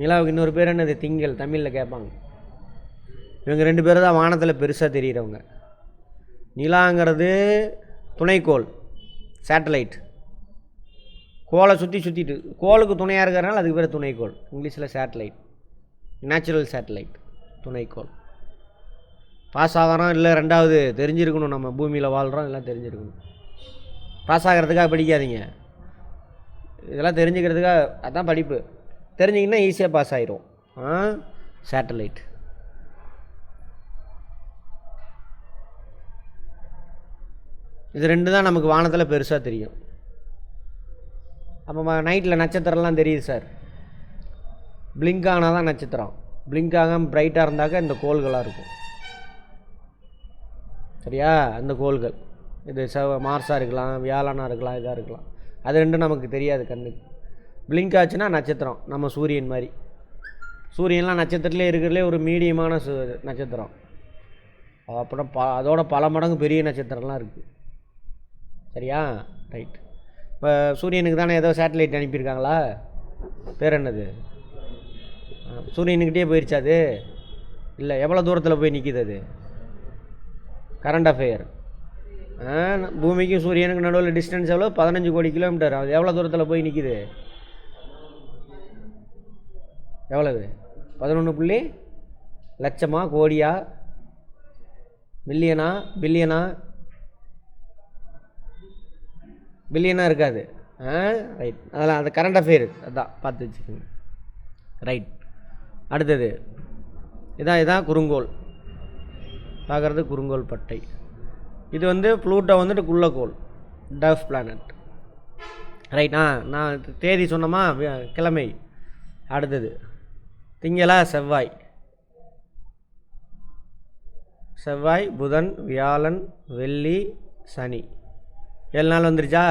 நிலாவுக்கு இன்னொரு பேர் என்னது? திங்கள். தமிழில் கேட்பாங்க. இவங்க 2 பேரும் தான் வானத்தில் பெருசாக தெரிகிறவங்க. நிலாங்கிறது துணைக்கோள், சேட்டலைட். கோளை சுற்றிட்டு கோளுக்கு துணையாக இருக்கிறனால அதுக்கு பேர் துணைக்கோள். இங்கிலீஷில் சேட்டலைட், நேச்சுரல் சேட்டலைட், துணைக்கோள். பாஸ் ஆகிறோம் இல்லை 2வது தெரிஞ்சிருக்கணும். நம்ம பூமியில் வாழ்கிறோம், இதெல்லாம் தெரிஞ்சிருக்கணும். பாஸ் ஆகிறதுக்காக படிக்காதீங்க, இதெல்லாம் தெரிஞ்சுக்கிறதுக்காக. அதுதான் படிப்பு. தெரிஞ்சிங்கன்னா ஈஸியாக பாஸ் ஆகிரும். சேட்டலைட். இது 2 தான் நமக்கு வானத்தில் பெருசாக தெரியும். அப்போ நைட்டில் நட்சத்திரம்லாம் தெரியுது சார். பிளிங்க் ஆனால் தான் நட்சத்திரம். பிளிங்க் ஆகாமல் பிரைட்டாக இருந்தாக்க இந்த கோள்களாக இருக்கும். சரியா? அந்த கோள்கள் இது மார்ஸாக இருக்கலாம், வியாழனாக இருக்கலாம், இதாக இருக்கலாம். அது 2 நமக்கு தெரியாது கண்ணுக்கு. பிளிங்க் ஆச்சுன்னா நட்சத்திரம், நம்ம சூரியன் மாதிரி. சூரியன்லாம் நட்சத்திரத்துலேயே இருக்கிறதுலே ஒரு மீடியமான நட்சத்திரம். அப்புறம் அதோட பல மடங்கு பெரிய நட்சத்திரம்லாம் இருக்குது. சரியா? ரைட். இப்போ சூரியனுக்கு தானே ஏதோ சேட்டலைட் அனுப்பியிருக்காங்களா? பேர் என்னது? சூரியனுக்கிட்டே போயிடுச்சா அது? இல்லை, எவ்வளோ தூரத்தில் போய் நிற்கிது அது? Current affair. பூமிக்கும் சூரியனுக்கு நடுவில் டிஸ்டன்ஸ் எவ்வளோ? 15 கோடி கிலோமீட்டர். அது எவ்வளோ தூரத்தில் போய் நிற்கிது? எவ்வளவு? 11 லட்சமா, கோடியா, மில்லியனா, பில்லியனா? பில்லியனா இருக்காது. ரைட். அதெல்லாம் அது கரண்ட் அஃபேர், அதான் பார்த்து வச்சுக்கோங்க. ரைட். அடுத்தது இதான் குறுங்கோள். பார்க்குறது குறுங்கோள் பட்டை. இது வந்து ப்ளூட்டோ வந்துட்டு குள்ளக்கோள், டஃப் பிளானட். ரைட். நான் தேதி சொன்னோமா, கிழமை. அடுத்தது திங்களா, செவ்வாய். செவ்வாய், புதன், வியாழன், வெள்ளி, சனி. 7 நாள் வந்துருச்சா?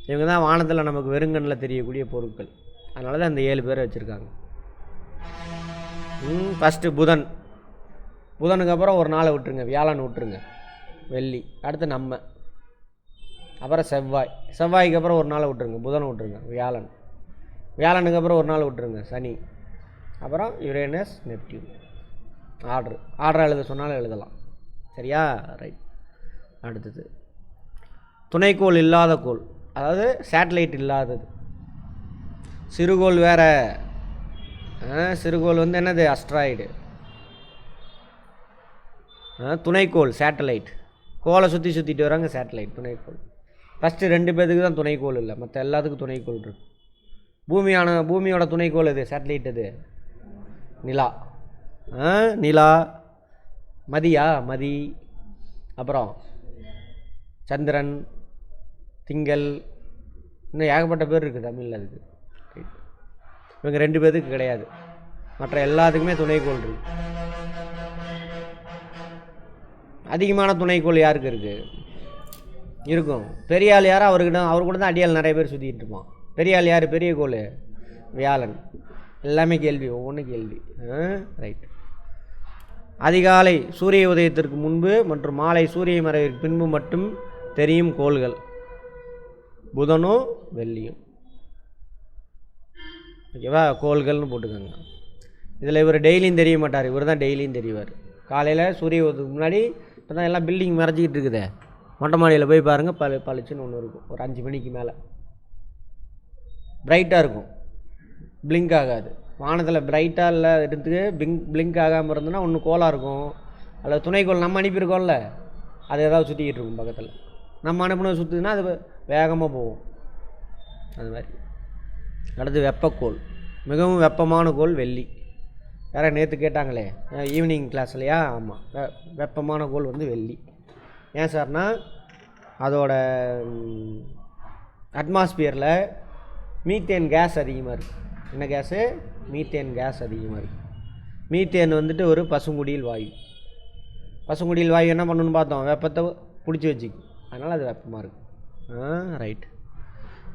இவங்க தான் வானத்தில் நமக்கு வெறுங்கண்ணில் தெரியக்கூடிய பொருட்கள். அதனால தான் அந்த 7 பேரை வச்சுருக்காங்க. ஃபஸ்ட்டு புதன். புதனுக்கு அப்புறம் ஒரு நாளை விட்டுருங்க, வியாழன் விட்டுருங்க, வெள்ளி. அடுத்து நம்ம. அப்புறம் செவ்வாய். செவ்வாய்க்கு அப்புறம் ஒரு நாளை விட்டுருங்க, புதனை விட்டுருங்க, வியாழன். வியாழனுக்கு அப்புறம் ஒரு நாள் விட்டுருங்க, சனி. அப்புறம் யுரேனஸ், நெப்டியூன். ஆர்டர் எழுத சொன்னாலும் எழுதலாம். சரியா? ரைட். அடுத்தது துணைக்கோள் இல்லாத கோள், அதாவது சேட்டலைட் இல்லாதது. சிறுகோள் வேறு. சிறுகோள் வந்து என்னது? அஸ்ட்ராய்டு. துணைக்கோள் சேட்டலைட். கோளை சுற்றிட்டு வராங்க, சேட்டலைட், துணைக்கோள். ஃபஸ்ட்டு 2 பேருக்கு தான் துணைக்கோள் இல்லை, மற்ற எல்லாத்துக்கும் துணைக்கோள் இருக்குது. பூமியோட துணைக்கோள் இது, சேட்டலைட் இது நிலா. நிலா, மதி, அப்புறம் சந்திரன், திங்கள், இன்னும் ஏகப்பட்ட பேர் இருக்குது தமிழில் அதுக்கு. இவங்க 2 பேருக்கு கிடையாது, மற்ற எல்லாத்துக்குமே துணைக்கோள் இருக்குது. அதிகமான துணைக்கோள் யாருக்கு இருக்குது? இருக்கும். பெரிய ஆள் யாரும் அவர் கூட தான் அடியால் நிறைய பேர் சுற்றிக்கிட்டு இருப்பான். பெரிய ஆள் யார்? பெரிய கோள் வியாழன். எல்லாமே கேள்வி, ஒவ்வொன்றும் கேள்வி. ரைட். அதிகாலை சூரிய உதயத்திற்கு முன்பு மற்றும் மாலை சூரிய மறைவிற்கு பின்பு மட்டும் தெரியும் கோள்கள் புதனும் வெள்ளியும். ஓகேவா? கோள்கள்னு போட்டுக்கோங்க. இதில் இவர் டெய்லியும் தெரிய மாட்டார், இவர் தான் டெய்லியும் தெரிவார். காலையில் சூரிய உதயத்துக்கு முன்னாடி இப்போ தான் எல்லாம் பில்டிங் மறைச்சிக்கிட்டு இருக்குதே, மொட்டை மாடியில் போய் பாருங்கள், பளிச்சுன்னு ஒன்று இருக்கும். ஒரு 5 மணிக்கு மேலே பிரைட்டாக இருக்கும், பிளிங்க் ஆகாது. வானத்தில் பிரைட்டாக இல்லை எடுத்துக்கு பிளிங்க் ஆகாமல் இருந்ததுன்னா ஒன்று கோலாக இருக்கும், அல்லது துணைக்கோள் நம்ம அனுப்பியிருக்கோம்ல அது ஏதாவது சுற்றிக்கிட்டு இருக்கும் பக்கத்தில். நம்ம அனுப்பின சுற்றுதுன்னா அது வேகமாக போகும். அது மாதிரி. அடுத்து வெப்பக்கோள். மிகவும் வெப்பமான கோள் வெள்ளி. யாராவது நேற்று கேட்டாங்களே ஈவினிங் கிளாஸ்லையா? ஆமாம், வெப்பமான கோள் வந்து வெள்ளி. ஏன் சார்னா அதோட அட்மாஸ்பியரில் மீத்தேன் கேஸ் அதிகமாக இருக்குது. என்ன கேஸு? மீத்தேன் கேஸ் அதிகமாக இருக்குது. மீத்தேன் வந்துட்டு ஒரு பசுங்குடியில் வாயு. பசுங்குடியில் வாயு என்ன பண்ணணுன்னு பார்த்தோம்? வெப்பத்தை பிடிச்சி வச்சுக்கு, அதனால் அது வெப்பமாக இருக்குது. ரைட்.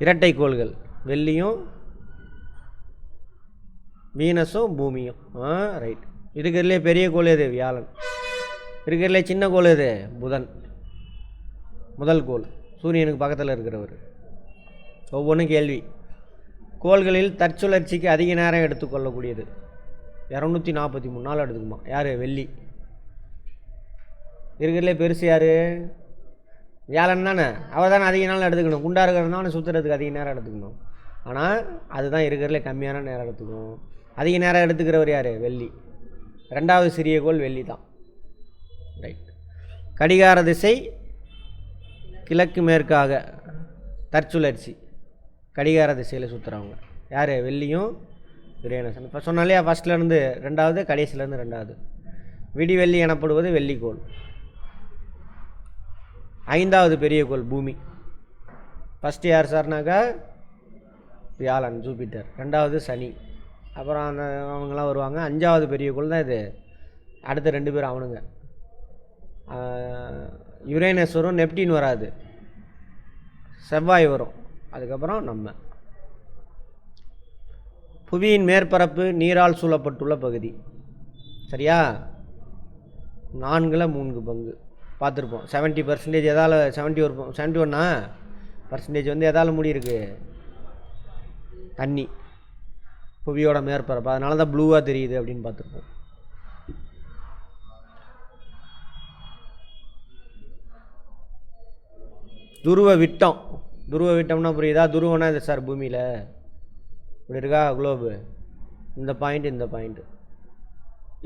இரட்டை கோள்கள் வெள்ளியும் வீனஸும் பூமியும். ரைட். இருக்கிறதுலே பெரிய கோள் எது? வியாழன். இருக்கிறதுலே சின்ன கோள் எது? புதன். முதல் கோள் சூரியனுக்கு பக்கத்தில் இருக்கிறவர். ஒவ்வொன்றும் கேள்வி. கோள்களில் தற்சுழற்சிக்கு அதிக நேரம் எடுத்துக்கொள்ளக்கூடியது 243 நாள் எடுத்துக்குமா? யார்? வெள்ளி. இருக்கிறதுலே பெருசு யார்? வியாழன் தானே. அவள் தானே அதிக நாள் எடுத்துக்கணும். குண்டா இருக்கிறதுனால சுற்றுறதுக்கு அதிக நேரம் எடுத்துக்கணும். ஆனால் அதுதான் இருக்கிறதுலே கம்மியான நேரம் எடுத்துக்கணும். அதிக நேரம் எடுத்துக்கிறவர் யார்? வெள்ளி. 2வது சிறிய கோள் வெள்ளி தான். ரைட். கடிகார திசை கிழக்கு மேற்காக தற்சுழற்சி கடிகார திசையில் சுற்றுறவங்க யார்? வெள்ளியும் யுரேனஸ். இப்போ சொன்னாலே ஃபஸ்ட்லேருந்து 2வது, கடைசியிலேருந்து 2வது. விடிவெள்ளி எனப்படுவது வெள்ளிக்கோள். 5வது பெரிய கோள் பூமி. ஃபஸ்ட்டு யார் சார்னாக்கா வியாழன், ஜூபிட்டர். 2வது சனி. அப்புறம் அவங்களாம் வருவாங்க. 5வது பெரிய கோள் தான் இது. அடுத்த 2 பேர் அவனுங்க. யுரேனஸ் வரும், நெப்டின் வராது, செவ்வாய் வரும். அதுக்கப்புறம் நம்ம. புவியின் மேற்பரப்பு நீரால் சூழப்பட்டுள்ள பகுதி. சரியா? 4/3 பங்கு பார்த்துருப்போம். 70% எதால் 71% வந்து எதால் மூடி இருக்கு? தண்ணி. புவியோட மேற்பரப்பு. அதனால தான் ப்ளூவாக தெரியுது அப்படின்னு பார்த்துருப்போம். துருவ விட்டம். துருவ விட்டம்னா புரியுதா? துருவனா இது சார் பூமியில் இப்படி இருக்கா குளோபு, இந்த பாயிண்ட் இந்த பாயிண்ட்,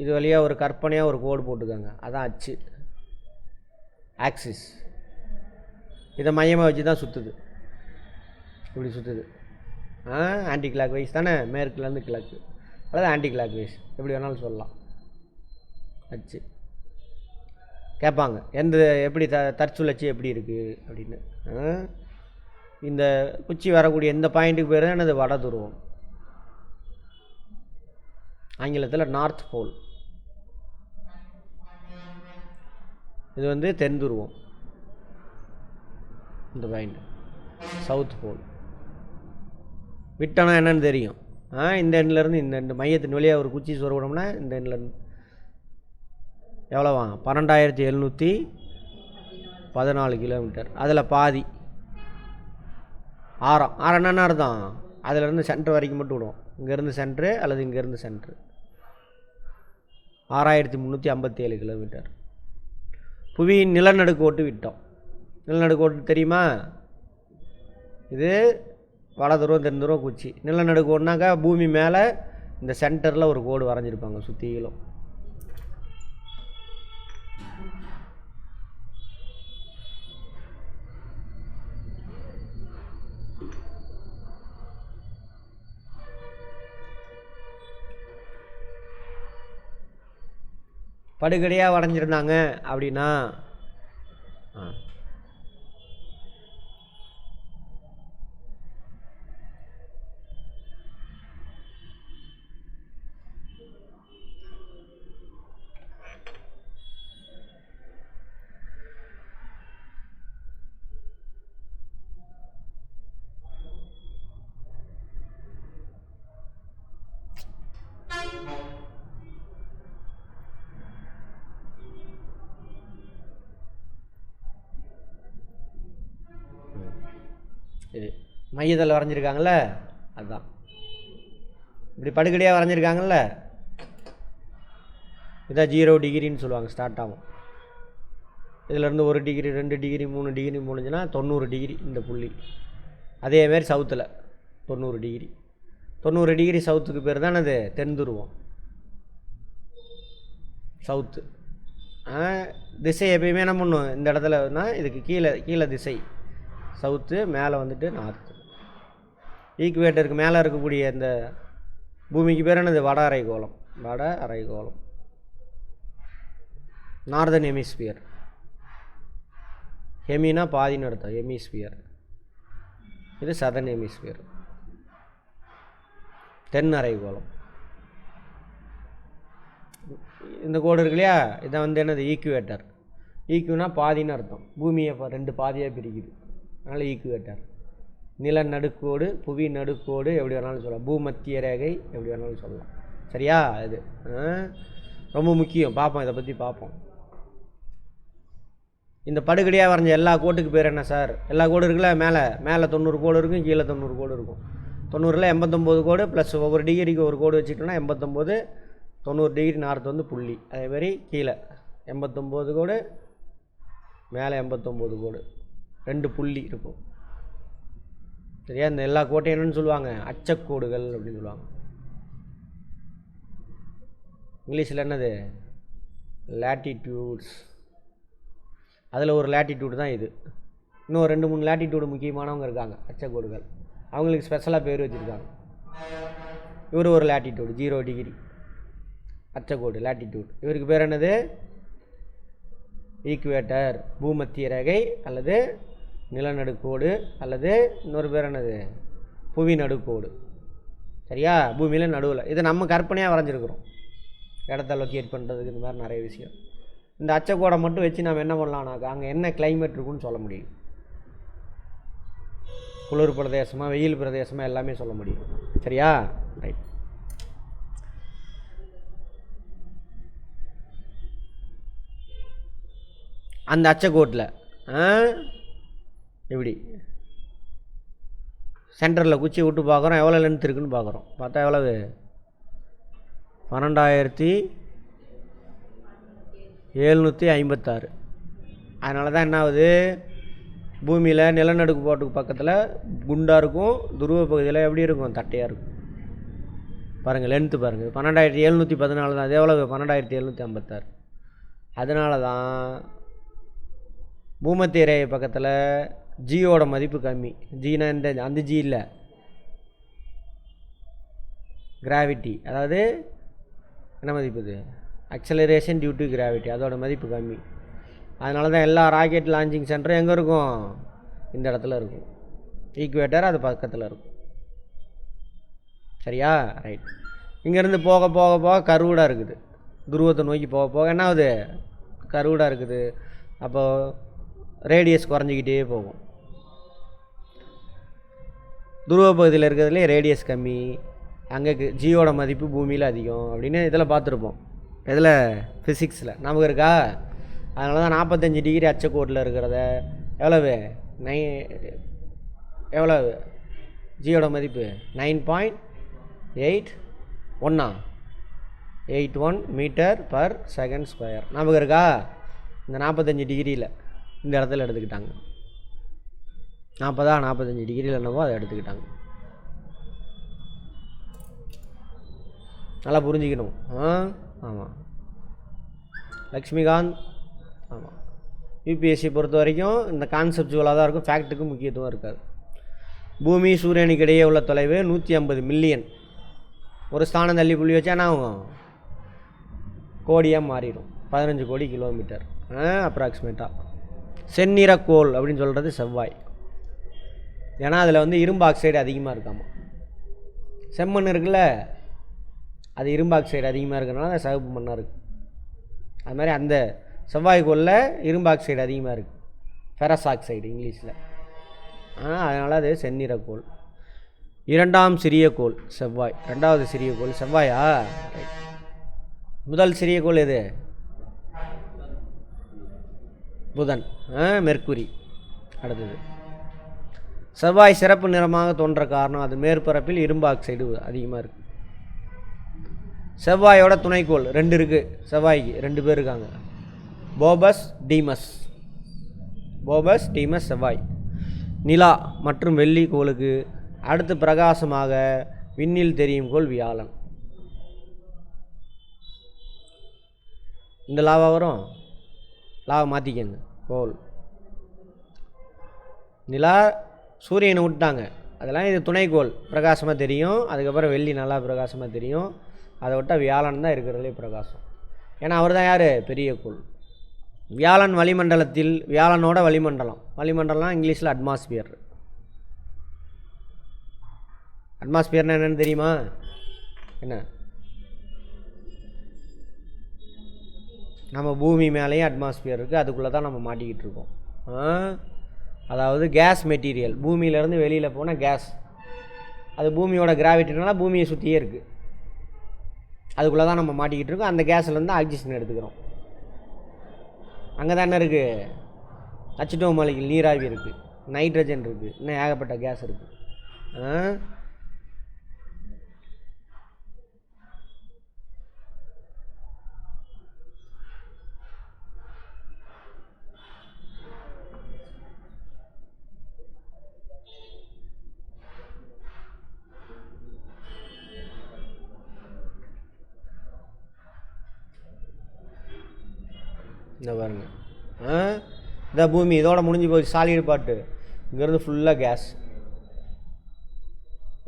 இது வழியாக ஒரு கற்பனையாக ஒரு கோடு போட்டுக்காங்க, அதான் அச்சு, ஆக்சிஸ். இதை மையமாக வச்சு தான் சுற்றுது, இப்படி சுற்றுது. ஆன்டி கிளாக் வைஸ் தானே, மேற்குலேருந்து கிழக்கு, அல்லது ஆன்டி கிளாக் வைஸ், எப்படி வேணாலும் சொல்லலாம். அச்சு கேட்பாங்க எந்த எப்படி தற்சுழற்சி எப்படி இருக்குது அப்படின்னு. இந்த குச்சி வரக்கூடிய எந்த பாயிண்ட்டுக்கு பேர் தான் என்னது? வட துருவம். ஆங்கிலத்தில் நார்த் போல். இது வந்து தென் துருவம். இந்த பாயிண்ட் சவுத் போல். விட்டோன்னா என்னன்னு தெரியும். இந்த எண்ணிலேருந்து இந்த எண்டு மையத்தின் வழியாக ஒரு குச்சி சொருவினோம்னா இந்த எண்ணிலேருந்து எவ்வளோவா? 12,714 கிலோமீட்டர். அதில் பாதி ஆரம். ஆரம் என்னென்ன அர்த்தம்? அதிலேருந்து சென்ட்ரு வரைக்கும் மட்டும் விடும். இங்கேருந்து சென்ட்ரு அல்லது இங்கேருந்து சென்ட்ரு 6,357 கிலோமீட்டர். புவியின் நிலநடுக்கோட்டு விட்டோம். நிலநடுக்கோட்டு தெரியுமா? இது வட துருவம் தென் துருவம் குச்சி. நிலநடுக்கோட்டுனாக்கா பூமி மேலே இந்த சென்டரில் ஒரு கோடு வரைஞ்சிருப்பாங்க சுற்றிலும். படுகடையாக வரைஞ்சிருந்தாங்க அப்படின்னா இது மையத்தில் வரைஞ்சிருக்காங்கல்ல, அதுதான். இப்படி படுக்கடியாக வரைஞ்சிருக்காங்கல்ல, இதான் 0 டிகிரின்னு சொல்லுவாங்க. ஸ்டார்ட் ஆகும் இதிலேருந்து 1 டிகிரி 2 டிகிரி 3 டிகிரி முடிஞ்சுன்னா 90 டிகிரி இந்த புள்ளி. அதேமாரி சவுத்தில் 90 டிகிரி. 90 டிகிரி சவுத்துக்கு பேர் தான் அது தென் துருவம், சவுத்து. திசை எப்பயுமே என்ன பண்ணும் இந்த இடத்துலனா, இதுக்கு கீழே திசை சவுத்து, மேலே வந்துட்டு நார்த்து. ஈக்குவேட்டருக்கு மேலே இருக்கக்கூடிய இந்த பூமிக்கு பேர் என்னது? வட அரைக்கோளம். வட அரைக்கோளம், நார்தன் ஹெமிஸ்பியர். ஹெமினா பாதின்னு அர்த்தம், ஹெமிஸ்பியர். இது சதர்ன் ஹெமிஸ்பியர், தென் அரைக்கோளம். இந்த கோடு இருக்கு இல்லையா, இதை வந்து என்னது? ஈக்குவேட்டர். ஈக்குனா பாதின்னு அர்த்தம். பூமியை 2 பாதியாக பிரிக்குது, அதனால் ஈக்குவேட்டர். நில நடுக்கோடு, புவி நடுக்கோடு, எப்படி வேணாலும் சொல்லலாம். பூமத்திய ரேகை எப்படி வேணாலும் சொல்லலாம். சரியா? இது ரொம்ப முக்கியம். பார்ப்போம், இதை பற்றி பார்ப்போம். இந்த படுகடியாக வரைஞ்ச எல்லா கோட்டுக்கு பேர் என்ன சார்? எல்லா கோடு இருக்குல்ல, மேலே 90 கோடு இருக்கும், கீழே 90 கோடு இருக்கும். 90ல் 89 கோடு ப்ளஸ் ஒவ்வொரு டிகிரிக்கு ஒரு கோடு வச்சுட்டோம்னா 89. 90 டிகிரி நார்த்து வந்து புள்ளி. அதேமாதிரி கீழே 89 கோடு, மேலே 89 கோடு, 2 புள்ளி இருக்கும். சரியா? இந்த எல்லா கோட்டையும் என்னன்னு சொல்லுவாங்க? அச்சக்கோடுகள் அப்படின்னு சொல்லுவாங்க. இங்கிலீஷில் என்னது? லேட்டிடியூட்ஸ். அதில் ஒரு லேட்டிடியூடு தான் இது. இன்னும் 2-3 லேட்டிடியூடு முக்கியமானவங்க இருக்காங்க, அச்சக்கோடுகள். அவங்களுக்கு ஸ்பெஷலாக பேர் வச்சுருக்காங்க. இவர் ஒரு லேட்டிடியூடு 0 டிகிரி அச்சக்கோடு, லேட்டிடியூட். இவருக்கு பேர் என்னது? ஈக்குவேட்டர், பூமத்திய ரேகை அல்லது நிலநடுக்கோடு, அல்லது இன்னொரு பேர் என்னது? புவி நடுக்கோடு. சரியா? பூமியில் நடுவில். இது நம்ம கற்பனையாக வரைஞ்சிருக்கிறோம், இடத்த லொக்கேட் பண்ணுறதுக்கு. இந்த மாதிரி நிறைய விஷயம். இந்த அச்சக்கோடை மட்டும் வச்சு நம்ம என்ன பண்ணலாம்னாக்கா, அங்கே என்ன கிளைமேட் இருக்குன்னு சொல்ல முடியும். குளிர் பிரதேசமாக, வெயில் பிரதேசமாக எல்லாமே சொல்ல முடியும். சரியா? ரைட். அந்த அச்சக்கோட்டில் இப்படி சென்டரில் குச்சி விட்டு பார்க்குறோம், எவ்வளோ லென்த் இருக்குன்னு பார்க்குறோம். பார்த்தா எவ்வளவு? 12756. அதனால தான் என்ன ஆகுது, பூமியில் நிலநடுக்கு கோட்டுக்கு பக்கத்தில் குண்டாக இருக்கும், துருவ பகுதியில் எப்படி இருக்கும்? தட்டையாக இருக்கும். பாருங்கள், லென்த்து பாருங்கள், 12714 தான். அது எவ்வளவு? 12756. அதனால தான் பூமத்திய ரேகை பக்கத்தில் ஜியோட மதிப்பு கம்மி. ஜினா அந்த ஜி இல்லை, கிராவிட்டி. அதாவது என்ன மதிப்பு? இது அக்சலரேஷன் டியூ டு கிராவிட்டி. அதோட மதிப்பு கம்மி. அதனால தான் எல்லா ராக்கெட் லான்ச்சிங் சென்டரும் எங்கே இருக்கும்? இந்த இடத்துல இருக்கும். ஈக்குவேட்டர் அது பக்கத்தில் இருக்கும். சரியா? ரைட். இங்கேருந்து போக போக போக கருவடாக இருக்குது. துருவத்தை நோக்கி போக போக என்ன ஆகுது? கருவடாக இருக்குது. அப்போது ரேடியஸ் குறைஞ்சிக்கிட்டே போகும். துருவ பகுதியில் இருக்கிறதுலே ரேடியஸ் கம்மி, அங்கே ஜியோட மதிப்பு பூமியில் அதிகம் அப்படின்னு இதில் பார்த்துருப்போம். இதில் ஃபிசிக்ஸில் நமக்கு இருக்கா? அதனால தான் 45 டிகிரி அச்சக்கோட்டில் இருக்கிறத எவ்வளவு? எவ்வளவு ஜியோட மதிப்பு? 9.81 மீட்டர்/செகண்ட் ஸ்கொயர். நமக்கு இருக்கா? இந்த 45 டிகிரியில் இந்த இடத்துல எடுத்துக்கிட்டாங்க. 45 டிகிரியில் என்னவோ அதை எடுத்துக்கிட்டாங்க. நல்லா புரிஞ்சுக்கணும். ஆமாம், லக்ஷ்மிகாந்த். ஆமாம், யூபிஎஸ்சி பொறுத்த வரைக்கும் இந்த கான்செப்டுவலாக தான் இருக்கும், ஃபேக்ட்டுக்கு முக்கியத்துவம் இருக்காது. பூமி சூரியனுக்கு இடையே உள்ள தொலைவு 150 மில்லியன். ஒரு ஸ்தானம் தள்ளி புள்ளி வச்சா என்ன ஆகும்? கோடியாக மாறிடும். 15 கோடி கிலோமீட்டர் அப்ராக்சிமேட்டாக. செந்நிறக்கோள் அப்படின்னு சொல்கிறது செவ்வாய். ஏன்னா அதில் வந்து இரும்பு ஆக்சைடு அதிகமாக இருக்காமா. செம்மண் இருக்குல்ல, அது இரும்பு ஆக்சைடு அதிகமாக இருக்கிறனால அந்த சிவப்பு மண்ணாக இருக்குது. அது மாதிரி அந்த செவ்வாய்க்கோளில் இரும்பு ஆக்சைடு அதிகமாக இருக்குது, ஃபெரஸ் ஆக்சைடு இங்கிலீஷில். அதனால் அது செந்நிறக்கோள். இரண்டாம் சிறிய கோள் செவ்வாய். ரெண்டாவது சிறிய கோள் செவ்வாயா? முதல் சிறிய கோள் எது? புதன், மெர்க்குரி. அடுத்தது செவ்வாய் சிறப்பு நிறமாக தோன்ற காரணம் அது மேற்பரப்பில் இரும்பு ஆக்சைடு அதிகமாக இருக்குது. செவ்வாயோட துணைக்கோள் 2 இருக்குது. செவ்வாய்க்கு 2 பேர் இருக்காங்க, போபஸ் டீமஸ். போபஸ் டீமஸ் செவ்வாய். நிலா மற்றும் வெள்ளி கோளுக்கு அடுத்து பிரகாசமாக விண்ணில் தெரியும் கோள் வியாழன். இந்த லாவா வரும், லாவை மாற்றிக்கங்க. கோள் நிலா சூரியனை விட்டாங்க, அதெல்லாம் இது துணைக்கோள் பிரகாசமாக தெரியும். அதுக்கப்புறம் வெள்ளி நல்லா பிரகாசமாக தெரியும். அதை விட்டால் வியாழன் தான் இருக்கிறதுலே பிரகாசம். ஏன்னா அவர் தான் யார்? பெரிய கோள். வியாழன் வளிமண்டலத்தில், வியாழனோட வளிமண்டலம், வளிமண்டலம்னா இங்கிலீஷில் அட்மாஸ்பியர். அட்மாஸ்பியர்னா என்னென்னு தெரியுமா? என்ன, நம்ம பூமி மேலேயும் அட்மாஸ்பியர் இருக்குது, அதுக்குள்ளே தான் நம்ம மாட்டிக்கிட்டு இருக்கோம். அதாவது கேஸ் மெட்டீரியல், பூமியிலேருந்து வெளியில் போனால் கேஸ், அது பூமியோட கிராவிட்டினால பூமியை சுற்றியே இருக்குது, அதுக்குள்ளே தான் நம்ம மாட்டிக்கிட்டு இருக்கோம். அந்த கேஸ்லேருந்து ஆக்சிஜன் எடுத்துக்கிறோம். அங்கே தான் என்ன இருக்குது? H2O மாலிகுல் நீராவி இருக்குது, நைட்ரஜன் இருக்குது, இன்னும் ஏகப்பட்ட கேஸ் இருக்குது. இந்த பாருங்க, இந்த பூமி இதோட முடிஞ்சு போய் சாலிடு பாட்டு. இங்கேருந்து ஃபுல்லாக கேஸ்.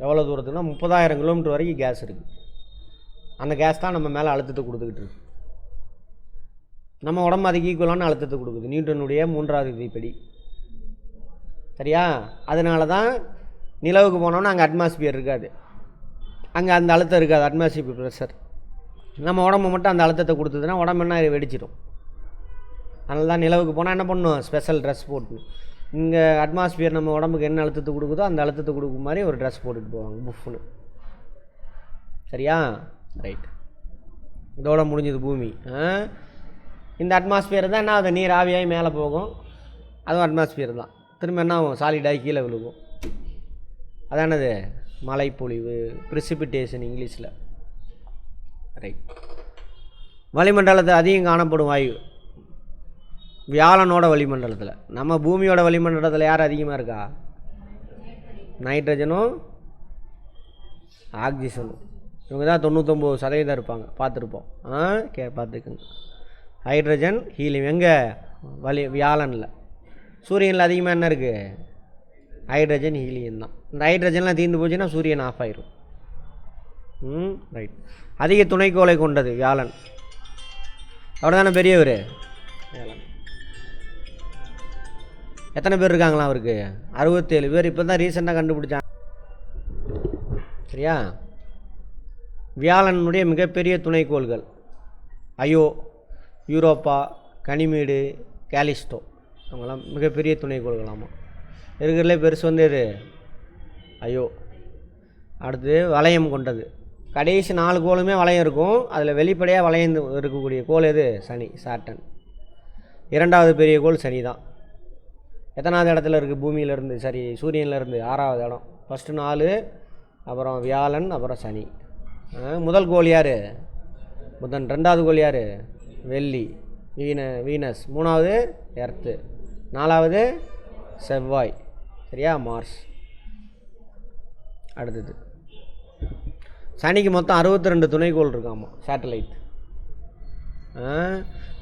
எவ்வளோ தூரத்துக்குனா 30,000 கிலோமீட்டர் வரைக்கும் கேஸ் இருக்குது. அந்த கேஸ் தான் நம்ம மேலே அழுத்தத்தை கொடுத்துக்கிட்டு இருக்கு. நம்ம உடம்பு அதுக்கு ஈக்குவலான அழுத்தத்தை கொடுக்குது, நியூட்டனுடைய 3வது விதிப்படி. சரியா? அதனால தான் நிலவுக்கு போனோன்னா அங்கே அட்மாஸ்பியர் இருக்காது, அங்கே அந்த அழுத்தம் இருக்காது, அட்மாஸ்பியர் ப்ரெஷர். நம்ம உடம்பு மட்டும் அந்த அழுத்தத்தை கொடுத்ததுன்னா உடம்பு என்ன வெடிச்சிடும். அதனால தான் நிலவுக்கு போனால் என்ன பண்ணணும்? ஸ்பெஷல் ட்ரெஸ் போட்டணும். இங்கே அட்மாஸ்பியர் நம்ம உடம்புக்கு என்ன அழுத்தத்தை கொடுக்குதோ அந்த அழுத்தத்தை கொடுக்கும் மாதிரி ஒரு ட்ரெஸ் போட்டுட்டு போவாங்க, புஃப்னு. சரியா? ரைட். இதோட முடிஞ்சது பூமி. இந்த அட்மாஸ்பியர் தான் என்ன ஆகுது? நீர் ஆவியாகி மேலே போகும், அதுவும் அட்மாஸ்பியர் தான். திரும்ப என்ன ஆகும்? சாலிடாகி கீழே விழுகும். அதானது மழைப்பொழிவு, ப்ரிசிபிட்டேஷன் இங்கிலீஷில். ரைட். வளிமண்டலத்தில் அதிகம் காணப்படும் வாயு வியாழனோட வளிமண்டலத்தில். நம்ம பூமியோட வளிமண்டலத்தில் யார் அதிகமாக இருக்கா? நைட்ரஜனும் ஆக்சிஜனும். இவங்க தான் 99% இருப்பாங்க, பார்த்துருப்போம். பார்த்துக்குங்க. ஹைட்ரஜன், ஹீலியம் எங்கே? வியாழனில். சூரியனில் அதிகமாக என்ன இருக்குது? ஹைட்ரஜன், ஹீலியம் தான். இந்த ஹைட்ரஜன்லாம் தீர்ந்து போச்சுன்னா சூரியன் ஆஃப் ஆயிரும். ரைட். அதிக துணைக்கோளை கொண்டது வியாழன். அவர் தானே பெரியவர் வியாழன். எத்தனை பேர் இருக்காங்களா அவருக்கு? 67 பேர். இப்போ தான் ரீசெண்டாக கண்டுபிடிச்சாங்க. சரியா? வியாழனுடைய மிகப்பெரிய துணைக்கோள்கள் அயோ, யூரோப்பா, கனிமீடு, கேலிஸ்டோ, அவங்களாம் மிகப்பெரிய துணைக்கோள்களாமா. இருக்கிறதுலே பெருசு வந்து எது? அயோ. அடுத்து வளையம் கொண்டது. கடைசி 4 கோளுமே வளையம் இருக்கும், அதில் வெளிப்படையாக வளையம் இருக்கக்கூடிய கோள் எது? சனி, சாட்டன். 2வது பெரிய கோள் சனி தான். எத்தனாவது இடத்துல இருக்குது பூமியிலேருந்து? சரி, சூரியன்லேருந்து 6வது இடம். ஃபஸ்ட்டு 4, அப்புறம் வியாழன், அப்புறம் சனி. முதல் கோள் யார்? புதன். 2வது கோள் யார்? வெள்ளி, வீனஸ். 3வது எர்த்து. 4வது செவ்வாய். சரியா? மார்ஸ். அடுத்தது சனிக்கு மொத்தம் 62 துணைக்கோள் இருக்காமா, சேட்டலைட்.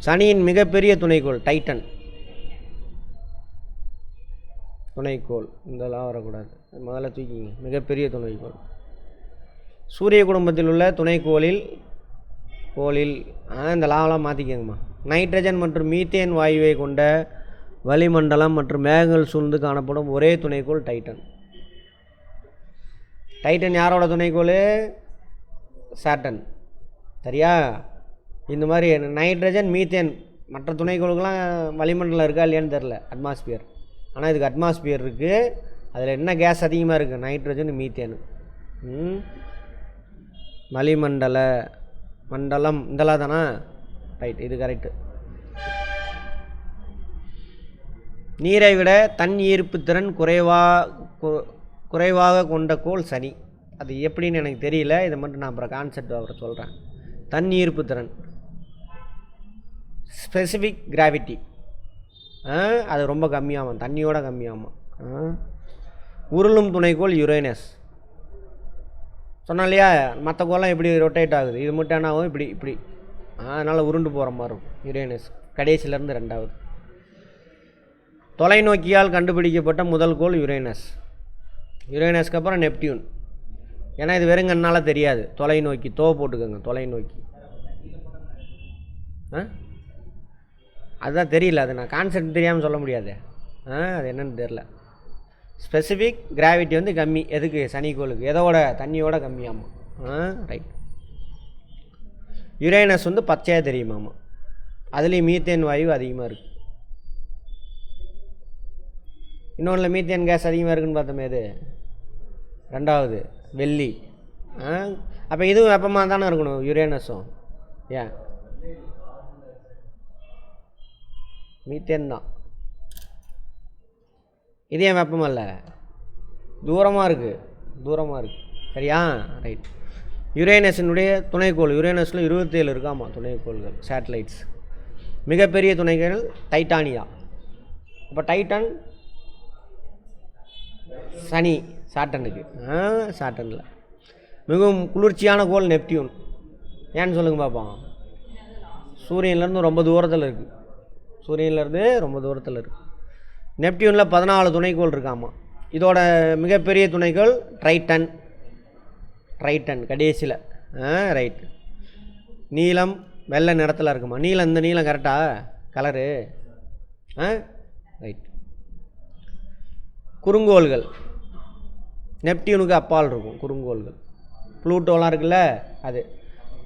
சனியின் மிகப்பெரிய துணைக்கோள் டைட்டன் துணைக்கோள். இதெல்லாம் வரக்கூடாது, முதல்ல தூக்கிங்க. மிகப்பெரிய துணைக்கோள். சூரிய குடும்பத்தில் உள்ள துணைக்கோளில் இந்த லாவெல்லாம் மாற்றிக்கங்கம்மா. நைட்ரஜன் மற்றும் மீத்தேன் வாயுவை கொண்ட வளிமண்டலம் மற்றும் மேகங்கள் சூழ்ந்து காணப்படும் ஒரே துணைக்கோள் டைட்டன். டைட்டன் யாரோட துணைக்கோள்? சாட்டன். சரியா? இந்த மாதிரி நைட்ரஜன், மீத்தேன் மற்ற துணைக்கோள்கள்லாம் வளிமண்டலம் இருக்கா இல்லையான்னு தெரில, அட்மாஸ்பியர். ஆனால் இதுக்கு அட்மாஸ்பியர் இருக்குது. அதில் என்ன கேஸ் அதிகமாக இருக்குது? Nitrogen, methane. மண்டலம் இதெல்லாம் தானா? ரைட், இது கரெக்டு. நீரை விட தன் ஈர்ப்பு திறன் குறைவாக கொண்ட கோள் சனி. அது எப்படின்னு எனக்கு தெரியல, இதை மட்டும் நான் அப்புறம் கான்செப்ட் அப்புறம் சொல்கிறேன். தன் ஈர்ப்பு திறன், ஸ்பெசிஃபிக் கிராவிட்டி, அது ரொம்ப கம்மியாகும், தண்ணியோட கம்மியாகும். உருளும் துணைக்கோள் யுரேனஸ். சொன்னா இல்லையா, மற்ற கோள்லாம் இப்படி ரொட்டேட் ஆகுது, இது மட்டும் என்ன ஆகும்? இப்படி. அதனால் உருண்டு போகிற மாதிரி இருக்கும் யுரேனஸ். கடைசியிலேருந்து 2வது. தொலைநோக்கியால் கண்டுபிடிக்கப்பட்ட முதல் கோள் யுரேனஸ். யுரேனஸ்க்கு அப்புறம் நெப்டியூன். ஏன்னா இது வெறுங்கன்னால தெரியாது. தொலைநோக்கி போட்டுக்கோங்க, தொலைநோக்கி. அதுதான் தெரியல, அது நான் கான்செப்ட் தெரியாமல் சொல்ல முடியாது. அது என்னன்னு தெரில. ஸ்பெசிஃபிக் கிராவிட்டி வந்து கம்மி. எதுக்கு? சனிக்கோளுக்கு. எதோட? தண்ணியோட கம்மியாமா. ரைட். யுரேனஸ் வந்து பச்சையாக தெரியுமாமா. அதுலேயும் மீத்தேன் வாயு அதிகமாக இருக்குது. இன்னொன்றில் மீத்தேன் கேஸ் அதிகமாக இருக்குதுன்னு பார்த்தோமே, எது? 2வது வெள்ளி. அப்போ இதுவும் வெப்பமாக தானே இருக்கணும், யுரேனஸும். ஏன்? மீத்தேன் தான். இது ஏன் வெப்பம் இல்லை? தூரமாக இருக்குது. சரியா? ரைட். யுரேனஸினுடைய துணைக்கோள், யுரேனஸில் 27 இருக்காமா துணைக்கோள்கள், சேட்டலைட்ஸ். மிகப்பெரிய துணைக்கோள் டைட்டானியா. அப்போ டைட்டன் சனி, சாட்டனுக்கு. சாட்டனில் மிகவும் குளிர்ச்சியான கோள் நெப்டியூன். ஏன்னு சொல்லுங்க பார்ப்போம். சூரியன்லேருந்து ரொம்ப தூரத்தில் இருக்குது. நெப்டியூனில் 14 துணைக்கோள் இருக்காமா. இதோட மிகப்பெரிய துணைக்கோள் ட்ரைட்டன் கடைசியில். ரைட். நீலம் வெள்ளை நிறத்தில் இருக்குமா. இந்த நீலம் கரெக்டா கலரு? ரைட். குறுங்கோள்கள் நெப்டியூனுக்கு அப்பால் இருக்கும். குறுங்கோள்கள் ப்ளூட்டோலாம் இருக்குல்ல, அது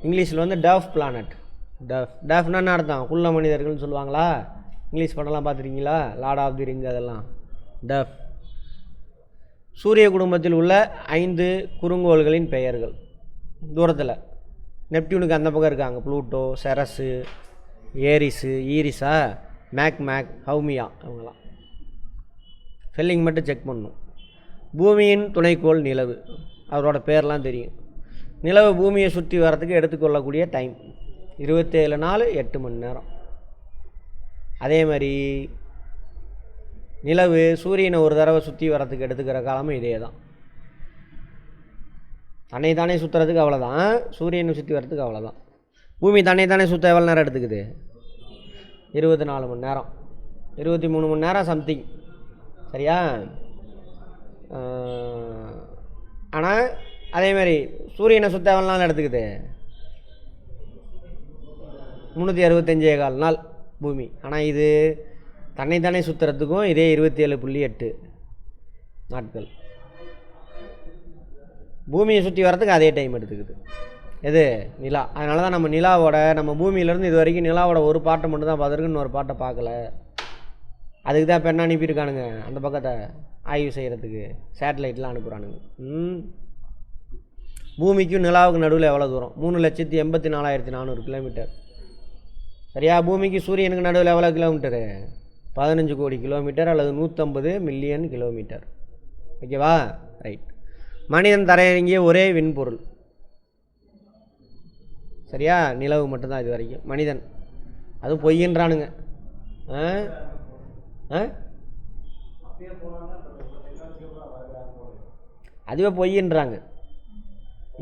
இங்கிலீஷில் வந்து டஃப் பிளானட். டஃப்னா என்ன அர்த்தம்? குள்ள மனிதர்கள்னு சொல்லுவாங்களா? இங்கிலீஷ் படம்லாம் பார்த்துருக்கீங்களா? லார்ட் ஆஃப் தி ரிங், அதெல்லாம் டஃப். சூரிய குடும்பத்தில் உள்ள 5 குறுங்கோள்களின் பெயர்கள். தூரத்தில் நெப்டியூனுக்கு அந்த பக்கம் இருக்காங்க. ப்ளூட்டோ, செரஸு, ஏரிஸு, ஈரிஸா, மேக், ஹவுமியா, அவங்களாம். ஸ்பெல்லிங் மட்டும் செக் பண்ணணும். பூமியின் துணைக்கோள் நிலவு. அவரோட பேர்லாம் தெரியும். நிலவு பூமியை சுற்றி வரத்துக்கு எடுத்துக்கொள்ளக்கூடிய டைம் 27 நாள் 8 மணி நேரம். அதே மாதிரி நிலவு சூரியனை ஒரு தடவை சுற்றி வரத்துக்கு எடுத்துக்கிற காலமும் இதே தான். தன்னை சுற்றுறதுக்கு அவ்வளோதான், சூரியனை சுற்றி வரத்துக்கு அவ்வளோதான். பூமி தன்னை சுற்ற எவ்வளோ நேரம் எடுத்துக்குது? 24 மணி நேரம், 23 மணி நேரம் சம்திங். சரியா? ஆனால் அதே மாதிரி சூரியனை சுற்ற எவ்வளோ நாள் எடுத்துக்குது? 365 நாள் பூமி. ஆனால் இது தன்னை சுற்றுறதுக்கும் இதே 27.8 நாட்கள். பூமியை சுற்றி வரத்துக்கு அதே டைம் எடுத்துக்குது. எது? நிலா. அதனால தான் நம்ம பூமியிலேருந்து இது வரைக்கும் நிலாவோட ஒரு பாட்டை மட்டும் தான் பார்த்துருக்கு, இன்னொரு பாட்டை பார்க்கல. அதுக்கு தான் இப்போ என்ன அனுப்பியிருக்கானுங்க, அந்த பக்கத்தை ஆய்வு செய்கிறதுக்கு சேட்டலைட்லாம் அனுப்புகிறானுங்க. பூமிக்கும் நிலாவுக்கு நடுவில் எவ்வளோ தூரம்? 3,84,400 கிலோமீட்டர். சரியா? பூமிக்கு சூரியனுக்கு நடுவில் எவ்வளோ கிலோமீட்டரு? 15 கோடி கிலோமீட்டர் அல்லது 150 மில்லியன் கிலோமீட்டர். ஓகேவா? ரைட். மனிதன் தரையிறங்கிய ஒரே விண்பொருள். சரியா? நிலவு மட்டும்தான் இது வரைக்கும் மனிதன். அதுவும் பொய்யின்றானுங்க. அதுவே பொய்யின்றாங்க.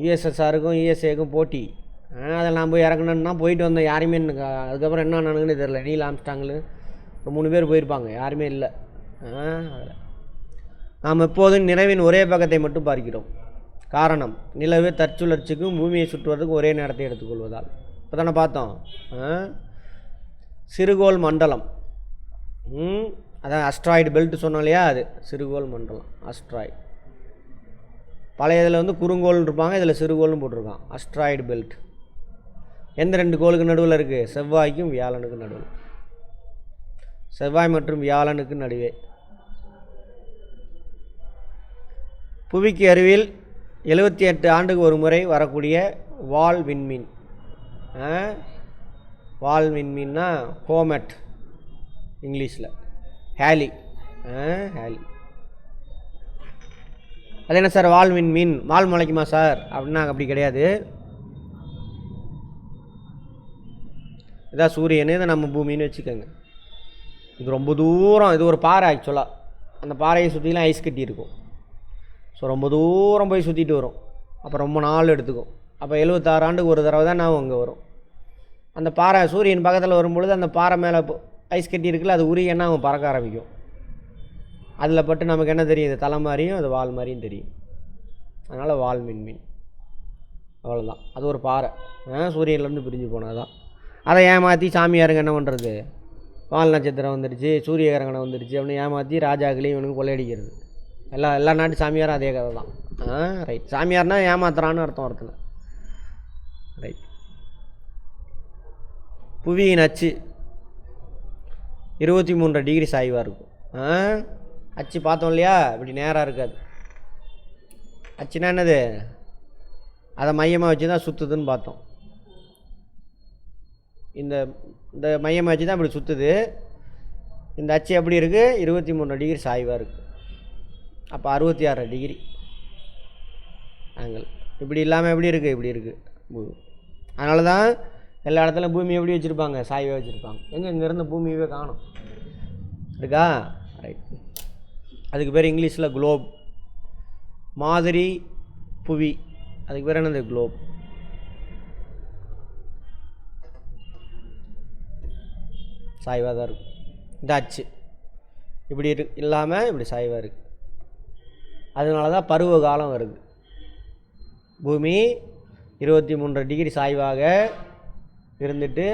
யுஎஸ்எஸ்ஆருக்கும் யுஎஸ்ஏக்கும் போட்டி. அதில் நான் போய் இறக்கணுன்னா போயிட்டு வந்தேன், யாருமே அதுக்கப்புறம் என்ன ஆனானுங்கன்னு தெரில. நீல் ஆம்ஸ்டாங்கில் ஒரு 3 பேர் போயிருப்பாங்க, யாருமே இல்லை. அதில் நாம் எப்போதும் நிலவின் ஒரே பக்கத்தை மட்டும் பார்க்கிறோம். காரணம், நிலவு தற்சுழற்சிக்கும் பூமியை சுற்றுவதற்கும் ஒரே நேரத்தை எடுத்துக்கொள்வதால். இப்போ தானே பார்த்தோம். சிறுகோள் மண்டலம், அதான் அஸ்ட்ராய்டு பெல்ட் சொன்னோம் இல்லையா, அது சிறுகோள் மண்டலம். அஸ்ட்ராய்டு பழைய இதில் வந்து குறுங்கோள்னு இருப்பாங்க, இதில் சிறுகோள்னு போட்டிருக்கான். Asteroid belt. எந்த 2 கோளுக்கு நடுவில் இருக்குது? செவ்வாய்க்கும் வியாழனுக்கும் நடுவில். செவ்வாய் மற்றும் வியாழனுக்கு நடுவே. புவிக்கு அருகில் 78 ஆண்டுக்கு ஒரு முறை வரக்கூடிய வால் விண்மீன். வால் விண்மீன்னா கோமெட் இங்கிலீஷில். ஹேலி. ஹேலி. அது என்ன சார் வால் விண்மீன்? வால் முளைக்குமா சார் அப்படின்னா அப்படி கிடையாது. இதான் சூரியன், இதை நம்ம பூமின்னு வச்சுக்கோங்க. இது ரொம்ப தூரம், இது ஒரு பாறை ஆக்சுவலாக. அந்த பாறையை சுற்றிலாம் ஐஸ் கட்டி இருக்கும். ஸோ ரொம்ப தூரம் போய் சுற்றிட்டு வரும். அப்போ ரொம்ப நாள் எடுத்துக்கும். அப்போ 76 ஆண்டுக்கு ஒரு தடவை தான் நான் அங்கே வரும். அந்த பாறை சூரியன் பக்கத்தில் வரும்பொழுது அந்த பாறை மேலே ஐஸ் கட்டி இருக்குல்ல, அது உரியன்னா அவன் பறக்க ஆரம்பிக்கும். அதில் பட்டு நமக்கு என்ன தெரியும்? இது தலை மாதிரியும் அது வால் மாதிரியும் தெரியும். அதனால் வால் விண்மீன். அவ்வளோதான். அது ஒரு பாறை. சூரியன்லேருந்து பிரிஞ்சு போனால் தான். அதை ஏமாற்றி சாமியாருங்க என்ன பண்ணுறது? வால் நட்சத்திரம் வந்துடுச்சு, சூரிய கிரகணம் வந்துடுச்சு அப்படின்னு ஏமாற்றி ராஜாக்களையும் இவனுக்கு கொள்ளையடிக்கிறது. எல்லா நாட்டு சாமியாரும் அதே கதை தான். ரைட். சாமியார்னா ஏமாத்துறான்னு அர்த்தம் ஒருத்தனை. ரைட். புவியின் அச்சு 23 டிகிரி சாய்வாக இருக்கும். அச்சு பார்த்தோம் இல்லையா? இப்படி நேராக இருக்காது. அச்சுன்னா என்னது? அதை மையமாக வச்சு தான் சுற்றுதுன்னு பார்த்தோம். இந்த மையமாக வச்சு தான் இப்படி சுற்றுது. இந்த அச்சு எப்படி இருக்குது? 23 டிகிரி சாய்வாக இருக்குது. அப்போ 66 டிகிரி ஆங்கிள். இப்படி இல்லாமல் எப்படி இருக்குது? இப்படி இருக்குது. அதனால தான் எல்லா இடத்துலையும் பூமி எப்படி வச்சுருப்பாங்க? சாய்வாக வச்சுருப்பாங்க. இங்கேருந்து பூமியவே காணும் இருக்கா? ரைட். அதுக்கு பேர் இங்கிலீஷில் குளோப். மாதிரி புவி, அதுக்கு பேர் என்னது? குளோப். சாய்வாக தான் இருக்கும். இந்த அச்சு இப்படி இல்லாமல் இப்படி சாய்வாக இருக்குது. அதனால தான் பருவ காலம் வருது. பூமி 23 டிகிரி சாய்வாக இருந்துட்டு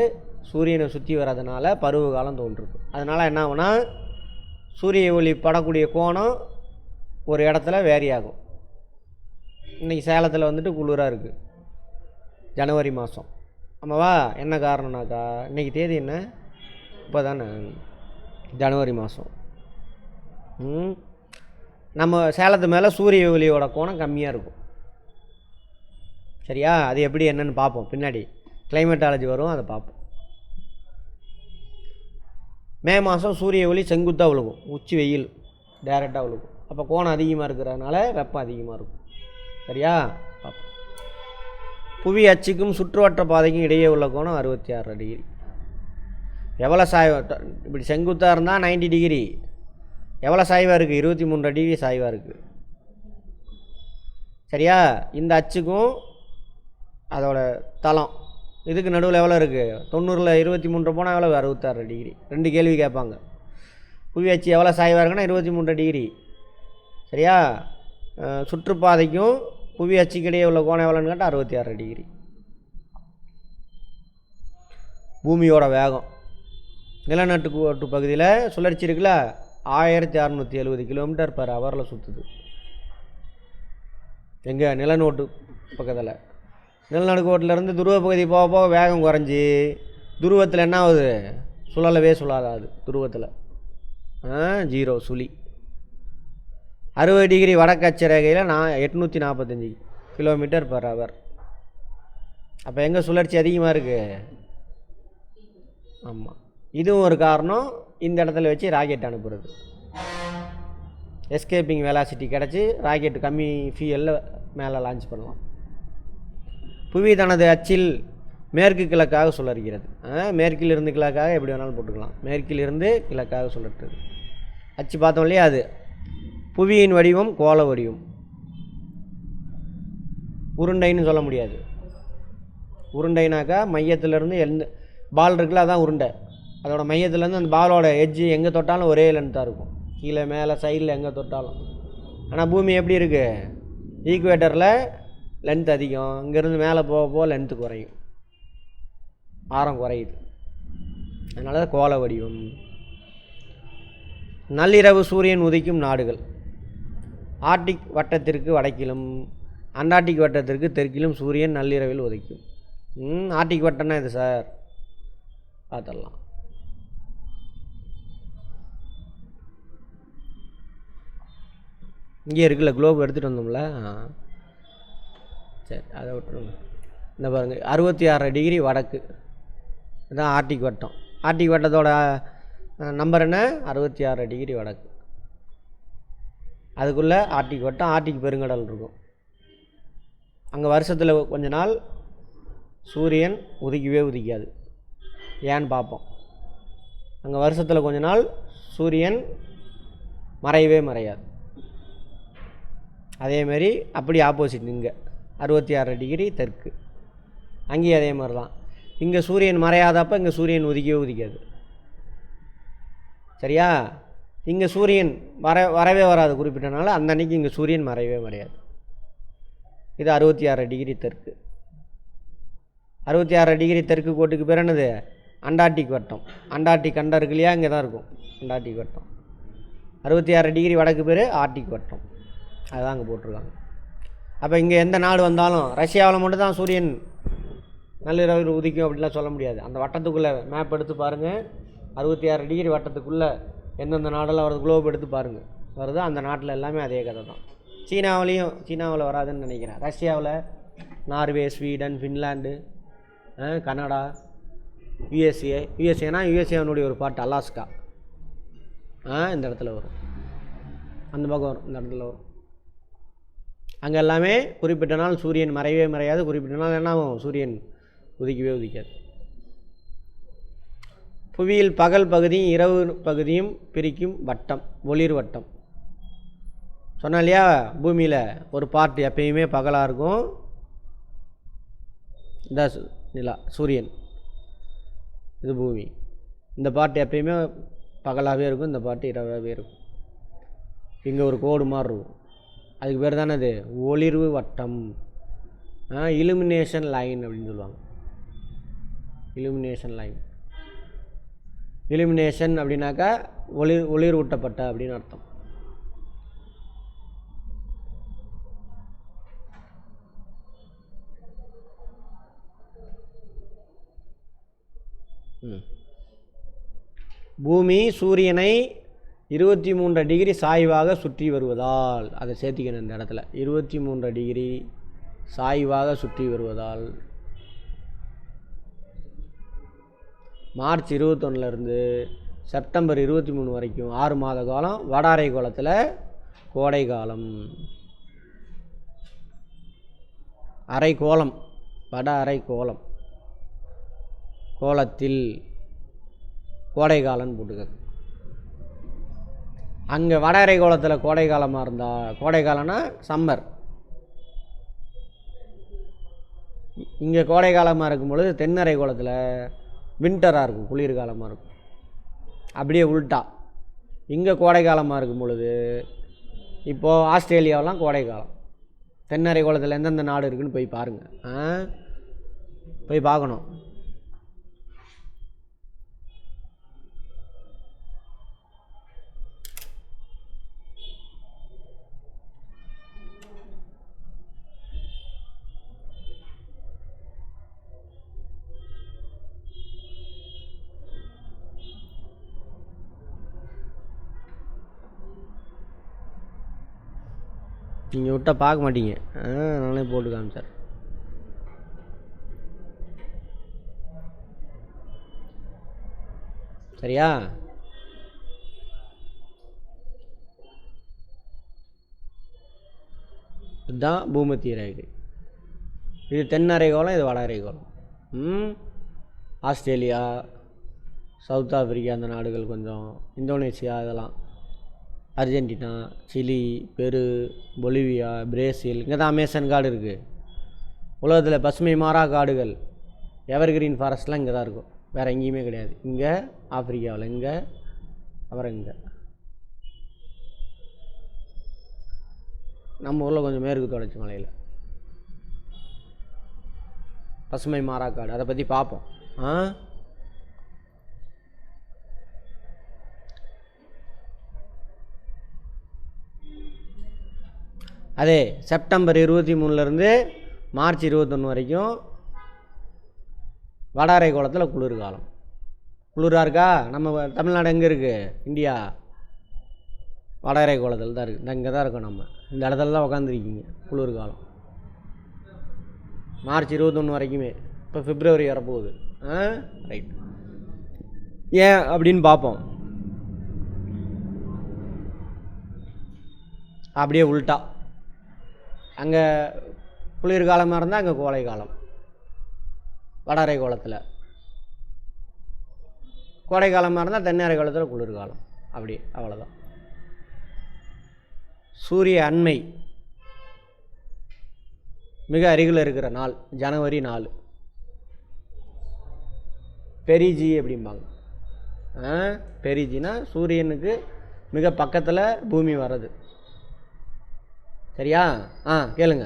சூரியனை சுற்றி வர்றதுனால பருவ காலம் தோன்றுது. அதனால் என்ன ஆகுனா சூரிய ஒளி படக்கூடிய கோணம் ஒரு இடத்துல வேரி ஆகும். இன்றைக்கி சேலத்தில் வந்துட்டு குளிராக இருக்குது, ஜனவரி மாதம். ஆமாவா? என்ன காரணம்னாக்கா இன்றைக்கி தேதி என்ன? இப்போ தானே ஜனவரி மாதம். நம்ம சேலத்து மேலே சூரிய ஒளியோட கோணம் கம்மியாக இருக்கும். சரியா? அது எப்படி என்னன்னு பார்ப்போம் பின்னாடி. கிளைமேட்டாலஜி வரும், அதை பார்ப்போம். மே மாதம் சூரிய ஒளி செங்குத்தாக விழுகும், உச்சி வெயில் டைரெக்டாக விழுகும். அப்போ கோணம் அதிகமாக இருக்கிறதுனால வெப்பம் அதிகமாக இருக்கும். சரியா? பார்ப்போம். புவி அச்சுக்கும் சுற்றுவட்ட பாதைக்கும் இடையே உள்ள கோணம் 66 டிகிரி. எவ்வளோ இப்படி செங்குத்தாக இருந்தால் 90 டிகிரி. எவ்வளோ சாய்வாக இருக்குது? 23 டிகிரி சாய்வாக இருக்குது. சரியா? இந்த அச்சுக்கும் அதோட தளம் இதுக்கு நடுவில் எவ்வளோ இருக்குது? 90ல் 23 போனால் எவ்வளோ? 66 டிகிரி. 2 கேள்வி கேட்பாங்க. புவி அச்சு எவ்வளோ சாய்வாக இருக்குன்னா 23 டிகிரி. சரியா? சுற்றுப்பாதைக்கும் புவி அச்சுக்கிடையே உள்ள கோணம் எவ்வளோன்னு கேட்டால் 66 டிகிரி. பூமியோட வேகம் நிலநடுக்கோட்டு பகுதியில் சுழற்சி இருக்குல்ல, 1670 km/h சுற்றுது. எங்கே? நிலநோட்டு பக்கத்தில். நிலநடுக்கோட்டிலேருந்து துருவ பகுதி போக போக வேகம் குறைஞ்சி துருவத்தில் என்ன ஆகுது? சுழலவே சுழலாது. துருவத்தில் 0 சுழி. 60 டிகிரி வடக்கு அட்சரேகையில் 845 km/h. அப்போ எங்கே சுழற்சி அதிகமாக இருக்குது? ஆமாம். இதுவும் ஒரு காரணம். இந்த இடத்துல வச்சு ராக்கெட் அனுப்புறது. எஸ்கேப்பிங் வெலாசிட்டி கிடச்சி ராக்கெட் கம்மி ஃபியூயலில் மேலே லான்ச் பண்ணலாம். புவி தனது அச்சில் மேற்கு கிழக்காக சுழற்கிறது. மேற்கிலிருந்து கிழக்காக எப்படி வேணாலும் போட்டுக்கலாம். மேற்கிலிருந்து கிழக்காக சுழற்றுறது. அச்சு பார்த்தோம் இல்லையா? அது புவியின் வடிவம் கோள வடிவம். உருண்டைன்னு சொல்ல முடியாது. உருண்டைனாக்கா மையத்திலேருந்து எந்த பால் இருக்குல்ல, அதான் உருண்டை. அதோட மையத்துலேருந்து அந்த பாலோட எட்ஜு எங்கே தொட்டாலும் ஒரே லென்த்தாக இருக்கும். கீழே மேலே சைடில் எங்கே தொட்டாலும். ஆனால் பூமி எப்படி இருக்குது? ஈக்குவேட்டரில் லென்த் அதிகம், இங்கேருந்து மேலே போக போக லென்த்து குறையும், ஆரம் குறையுது. அதனால தான் கோள வடிவம். நள்ளிரவு சூரியன் உதிக்கும் நாடுகள். ஆர்டிக் வட்டத்திற்கு வடக்கிலும் அண்டார்டிக் வட்டத்திற்கு தெற்கிலும் சூரியன் நள்ளிரவில் உதிக்கும். ஆர்டிக் வட்டம்னா இது சார், பார்த்துடலாம். இங்கே இருக்குல்ல குளோப் எடுத்துகிட்டு வந்தோம்ல, சரி அதை விட்டுருங்க. இந்த பாருங்கள் 66 டிகிரி வடக்கு, இதுதான் ஆர்டிக் வட்டம். ஆர்டிக் வட்டத்தோட நம்பர் என்ன? 66 டிகிரி வடக்கு. அதுக்குள்ளே ஆர்டிக் வட்டம், ஆர்டிக் பெருங்கடல் இருக்கும். அங்கே வருஷத்தில் கொஞ்ச நாள் சூரியன் உதிக்கவே உதிக்காது. ஏன்னு பார்ப்போம். அங்கே வருஷத்தில் கொஞ்ச நாள் சூரியன் மறையவே மறையாது. அதேமாரி அப்படி ஆப்போசிட் இங்கே 66 டிகிரி தெற்கு, அங்கேயும் அதே மாதிரி தான். இங்கே சூரியன் மறையாதப்போ இங்கே சூரியன் உதிக்கவே உதிக்காது. சரியா? இங்கே சூரியன் வரவே வராது குறிப்பிட்டனால அந்த அன்றைக்கி இங்கே சூரியன் மறையவே மறையாது. இது 66 டிகிரி தெற்கு. 66 டிகிரி தெற்கு கோட்டுக்கு பேர் என்னது? அண்டார்டிக் வட்டம். அண்டார்டிக் கண்டம் இருக்கு இல்லையா, இங்கே தான் இருக்கும் அண்டார்டிக் வட்டம். 66 டிகிரி வடக்கு பேர் ஆர்டிக் வட்டம். அதுதான் அங்கே போட்டிருக்காங்க. அப்போ இங்கே எந்த நாடு வந்தாலும் ரஷ்யாவில் மட்டும் தான் சூரியன் நள்ளிரவில் உதிக்கும் அப்படின்லாம் சொல்ல முடியாது. அந்த வட்டத்துக்குள்ளே மேப் எடுத்து பாருங்கள், 66 டிகிரி வட்டத்துக்குள்ளே எந்தெந்த நாடெல்லாம் வருது குளோப் எடுத்து பாருங்கள், வருது. அந்த நாட்டில் எல்லாமே அதே கதை தான். சீனாவில் வராதுன்னு நினைக்கிறேன். ரஷ்யாவில் நார்வே, ஸ்வீடன், ஃபின்லாண்டு, கனடா, யுஎஸ்ஏனா யுஎஸ்ஏனுடைய ஒரு பார்ட் அலாஸ்கா, இந்த இடத்துல வரும். அந்த பக்கம் வரும், இந்த இடத்துல வரும். அங்கே எல்லாமே குறிப்பிட்ட நாள் சூரியன் மறையவே மறையாது, குறிப்பிட்ட நாள் என்ன ஆகும்? சூரியன் உதிக்கவே உதிக்காது. புவியில் பகல் பகுதியும் இரவு பகுதியும் பிரிக்கும் வட்டம் ஒளிர் வட்டம். சொன்னா இல்லையா, பூமியில் ஒரு பார்ட் எப்பயுமே பகலாக இருக்கும், இந்த நிலா சூரியன், இது பூமி. இந்த பார்ட் எப்பயுமே பகலாகவே இருக்கும், இந்த பார்ட் இரவாகவே இருக்கும். இங்கே ஒரு கோடு மாதிரி இருக்கும், அதுக்கு பேர் தானே அது ஒளிர்வு வட்டம், இலுமினேஷன் லைன் அப்படின்னு சொல்லுவாங்க. இலுமினேஷன் லைன், இலுமினேஷன் அப்படின்னாக்கா ஒளிர் ஊட்டப்பட்ட அப்படின்னு அர்த்தம். பூமி சூரியனை 23 டிகிரி சாய்வாக சுற்றி வருவதால், அதை சேர்த்திக்கணும் இந்த இடத்துல, 23 டிகிரி சாய்வாக சுற்றி வருவதால் மார்ச் 21லேருந்து செப்டம்பர் 23 வரைக்கும் 6 மாத காலம் வட அரைக்கோளத்தில் கோடை காலம். அரைக்கோளம், வட அரைக்கோளம், கோலத்தில் கோடை காலம்னு போட்டுக்க. அங்கே வட அரைக்கோளத்தில் கோடை காலமாக இருந்தால், கோடை காலம்னா சம்மர், இங்கே கோடை காலமாக இருக்கும் பொழுது தென் அரைக்கோளத்தில் வின்டராக இருக்கும், குளிர்காலமாக இருக்கும். அப்படியே உல்ட்டா, இங்கே கோடை காலமாக இருக்கும் பொழுது, இப்போது ஆஸ்திரேலியாவெலாம் கோடை காலம். தென் அரைக்கோளத்தில் எந்தெந்த நாடு இருக்குதுன்னு போய் பாருங்கள், போய் பார்க்கணும். நீங்கள் விட்டால் பார்க்க மாட்டீங்க, நானே போட்டு காமிச்சார். சரியா? இதுதான் பூமத்திய ரேகை. இது தென் அரைக்கோளம், இது வட அரைக்கோளம். ஆஸ்திரேலியா, சவுத் ஆப்பிரிக்கா அந்த நாடுகள், கொஞ்சம் இந்தோனேசியா, இதெல்லாம் அர்ஜென்டினா, சிலி, பெரு, பொலிவியா, பிரேசில், இங்கே தான் அமேசான் காடு இருக்குது. உலகத்தில் பசுமை மாறா காடுகள், எவர்கிரீன் ஃபாரஸ்ட்லாம் இங்கே தான் இருக்கும், வேறு எங்கேயுமே கிடையாது. இங்கே ஆப்பிரிக்காவில், இங்கே, அப்புறம் இங்கே நம்ம ஊரில் கொஞ்சம் மேற்கு தொடர்ச்சி மலையில் பசுமை மாறா காடு, அதை பற்றி பார்ப்போம். அதே செப்டம்பர் 23லேருந்து மார்ச் 21 வரைக்கும் வட கோலத்தில் குளிர்காலம். குளிராக இருக்கா? நம்ம தமிழ்நாடு எங்கே இருக்குது? இந்தியா வட கோலத்தில் தான் இருக்குது. இங்கே தான் இருக்கோம். நம்ம இந்த இடத்துல தான் உட்காந்துருக்கீங்க. குளிர்காலம் மார்ச் 21 வரைக்குமே. இப்போ பிப்ரவரி வரப்போகுது. ரைட். ஏன் அப்படின்னு பார்ப்போம். அப்படியே உல்ட்டா, அங்கே குளிர்காலமாக இருந்தால் அங்கே கோடை காலம். வட கோலத்தில் கோடை காலமாக இருந்தால் தென்னை கோலத்தில் குளிர்காலம். அப்படி அவ்வளோதான். சூரிய அண்மை மிக அருகில் இருக்கிற நாள் ஜனவரி 4. பெரிஜி அப்படிம்பாங்க. பெரிஜினா சூரியனுக்கு மிக பக்கத்தில் பூமி வர்றது. சரியா? கேளுங்க.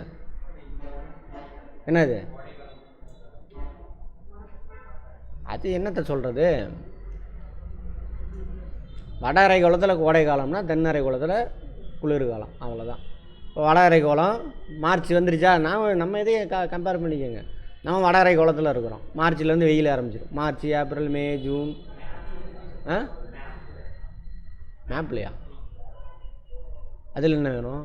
என்னது அது? என்னத்தை சொல்கிறது? வட கோலத்தில் கோடை காலம்னா தென் கோலத்தில் குளிர்காலம். அவ்வளோதான். இப்போ வட கோலம் மார்ச் வந்துருச்சா? நம்ம இதையே கம்பேர் பண்ணிக்கோங்க. நம்ம வட கோலத்தில் இருக்கிறோம். மார்ச்லேருந்து வெயில் ஆரம்பிச்சிடும். மார்ச், ஏப்ரல், மே, ஜூன். மேப்லையா? அதில் என்ன வேணும்?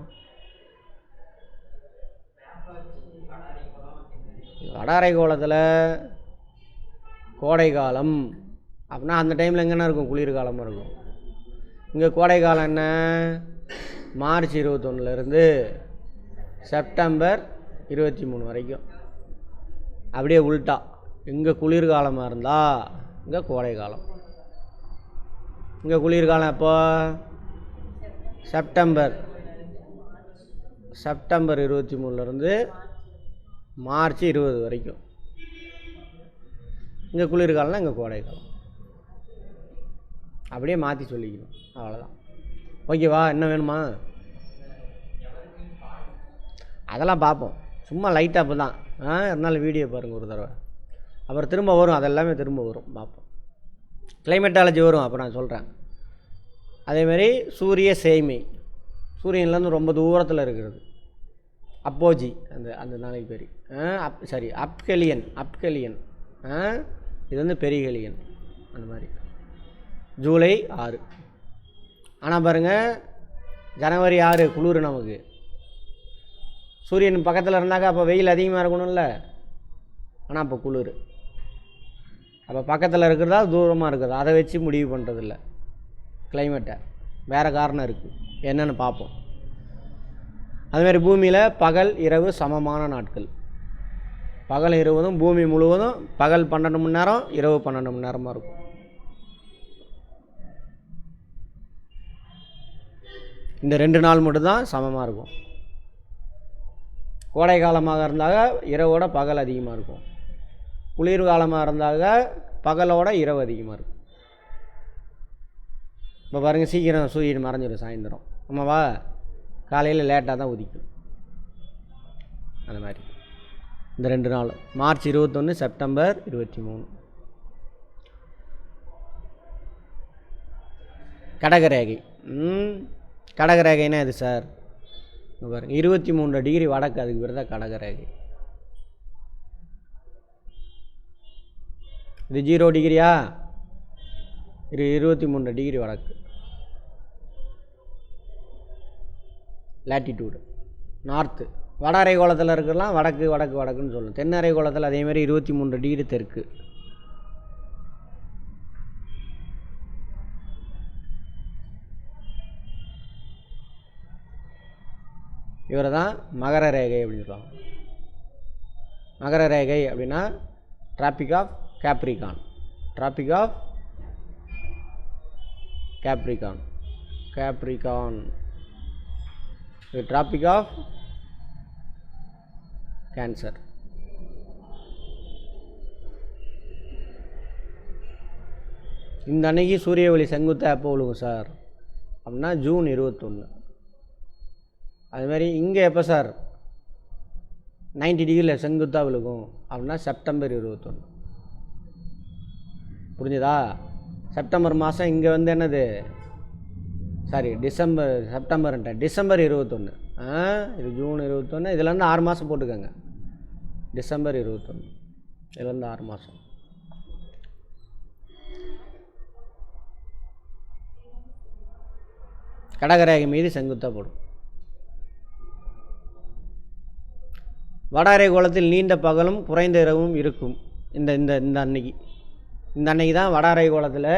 வட கோலத்தில் கோடை காலம் அப்படின்னா அந்த டைமில் எங்கன்னா இருக்கும்? குளிர்காலமாக இருக்கும். இங்கே கோடை காலம் என்ன? மார்ச் 21 செப்டம்பர் 23 வரைக்கும். அப்படியே உல்ட்டா, இங்கே குளிர்காலமாக இருந்தால் இங்கே கோடை காலம். இங்கே குளிர்காலம் எப்போ? செப்டம்பர் 23 மார்ச் 20 வரைக்கும். இங்கே குளிர்காலம்னா இங்கே கோடை காலம். அப்படியே மாற்றி சொல்லிக்கணும். அவ்வளோதான். ஓகேவா? என்ன வேணுமா? அதெல்லாம் பார்ப்போம். சும்மா லைட்டாக அப்போ தான் இருந்தாலும் வீடியோ பாருங்கள் ஒரு தடவை. அப்புறம் திரும்ப வரும். அதெல்லாமே திரும்ப வரும். பார்ப்போம். கிளைமேட்டாலஜி வரும். அப்போ நான் சொல்கிறேன். அதேமாரி சூரிய சேய்மை, சூரியன்லேருந்து ரொம்ப தூரத்தில் இருக்கிறது. அப்போஜி அந்த நாளைக்கு பேர் அப்கெலியன். இது வந்து பெரிகெலியன். அந்த மாதிரி ஜூலை 6. ஆனால் பாருங்கள், ஜனவரி 6 குளிர் நமக்கு. சூரியன் பக்கத்தில் இருந்தாக்கா அப்போ வெயில் அதிகமாக இருக்கணும்ல. ஆனால் அப்போ குளிர். அப்போ பக்கத்தில் இருக்கிறதா தூரமாக இருக்கிறதா அதை வச்சு முடிவு பண்ணுறதில்ல கிளைமேட்டை. வேறு காரணம் இருக்குது. என்னென்னு பார்ப்போம். அதுமாதிரி பூமியில் பகல் இரவு சமமான நாட்கள். பகல் இரவும் பூமி முழுவதும் பகல் 12 மணி நேரம், இரவு 12 மணி நேரமாக இருக்கும். இந்த 2 நாள் மட்டும்தான் சமமாக இருக்கும். கோடை காலமாக இருந்தாக இரவோட பகல் அதிகமாக இருக்கும். குளிர்காலமாக இருந்தாக பகலோட இரவு அதிகமாக இருக்கும். இப்போ பாருங்கள், சீக்கிரம் சூரியன் மறைஞ்சிடும் சாயந்தரம். ஆமாவா? காலையில் லேட்டாக தான் உதிக்கும். அந்த மாதிரி இந்த 2 நாள் மார்ச் 21 செப்டம்பர் 23. கடகரேகை. கடகரேகைன்னா இது சார் பாருங்க, 23 டிகிரி வடக்கு. அதுக்கு பேர் தான் கடகரேகை. இது 0 டிகிரியா? இது 23 டிகிரி வடக்கு. Latitude north. வட அரைக்கோளத்தில் இருக்கலாம் வடக்குன்னு சொல்லணும். தென் அரைக்கோளத்தில் அதேமாதிரி 23 டிகிரி தெற்கு. இவரை தான் மகர ரேகை அப்படின்னு சொல்லுவாங்க. மகர ரேகை அப்படின்னா டிராபிக் ஆஃப் கேப்ரிகான். இது டிராபிக் ஆஃப் கேன்சர். இந்த அன்னைக்கு சூரிய ஒளி செங்குத்தாக எப்போ விழுகும் சார் அப்படின்னா ஜூன் 21. அதுமாதிரி இங்கே எப்போ சார் 90 டிகிரியில் செங்குத்தாக விழுகும் அப்படின்னா செப்டம்பர் 21. புரிஞ்சுதா? செப்டம்பர் மாதம் இங்கே வந்து என்னது, சாரி செப்டம்பர் 21. இது ஜூன் 21. இதுலேருந்து 6 மாதம் போட்டுக்கோங்க. டிசம்பர் 21 இதுலேருந்து 6 மாதம். கடகரேகை மீது செங்குத்தாக போடும். வட அரைக்கோளத்தில் நீண்ட பகலும் குறைந்த இரவும் இருக்கும். இந்த இந்த இந்த அன்னைக்கு தான் வட அரைக்கோளத்தில்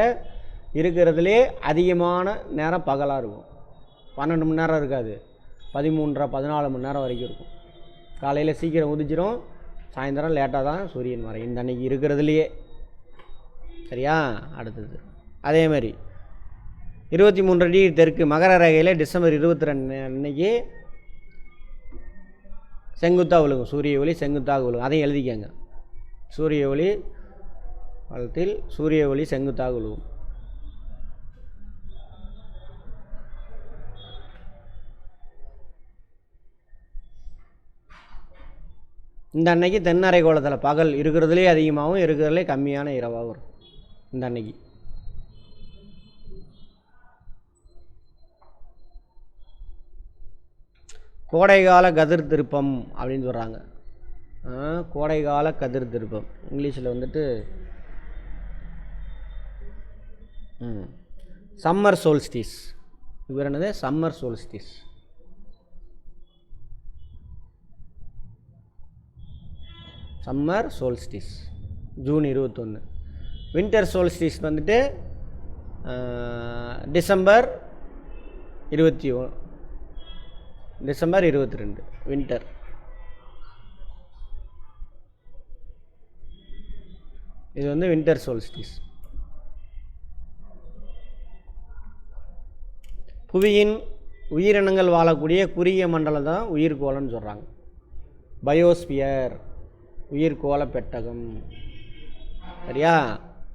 இருக்கிறதுலே அதிகமான நேரம் பகலாக இருக்கும். 12 மணி நேரம் இருக்காது, 13-14 மணி நேரம் வரைக்கும் இருக்கும். காலையில் சீக்கிரம் உதிச்சிரும், சாயந்தரம் லேட்டாக தான் சூரியன் மறையும் இந்த அன்னைக்கு இருக்கிறதுலையே. சரியா? அடுத்தது அதே மாதிரி 23 டிகிரி தெற்கு மகர ரேகையில் டிசம்பர் 22 அன்னைக்கு செங்குத்தாக விழுகும். சூரிய ஒளி செங்குத்தாக விழுகும். அதையும் எழுதிக்கங்க. சூரிய ஒளி காலத்தில் சூரிய ஒளி செங்குத்தாக விழுகும். இந்த அன்னைக்கு தென்னரை கோலத்தில் பகல் இருக்கிறதுலே அதிகமாகவும் இருக்கிறதுலே கம்மியான இரவாக வரும் இந்த அன்னைக்கு. கோடைகால கதிர் திருப்பம் அப்படின்னு சொல்கிறாங்க. கோடைகால கதிர் திருப்பம் இங்கிலீஷில் வந்துட்டு சம்மர் சோல்ஸ்டிஸ். இது என்னது? Summer solstice. Summer solstice June 21. Winter solstice வந்துட்டு டிசம்பர் 22 வின்டர். இது வந்து வின்டர் சோல்ஸ்டிஸ். புவியின் உயிரினங்கள் வாழக்கூடிய குறுகிய மண்டலம் தான் உயிர்கோளம்னு சொல்கிறாங்க. பயோஸ்பியர் உயிர்கோள பெட்டகம். சரியா?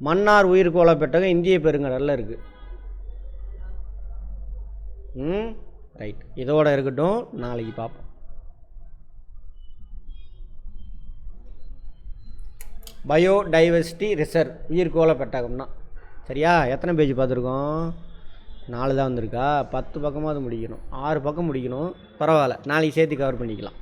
மன்னார் உயிர்கோள பெட்டகம் இந்திய பெருங்கடலில் இருக்குது. ரைட், இதோட இருக்கட்டும், நாளைக்கு பார்ப்போம். பயோடைவர்சிட்டி ரிசர்வ் உயிர்கோள பெட்டகம்னா. சரியா? எத்தனை பேஜ் பார்த்துருக்கோம்? 4 தான் வந்திருக்கா. 10 பக்கமாக அது முடிக்கணும். 6 பக்கம் முடிக்கணும். பரவாயில்ல, நாளைக்கு சேர்த்து கவர் பண்ணிக்கலாம்.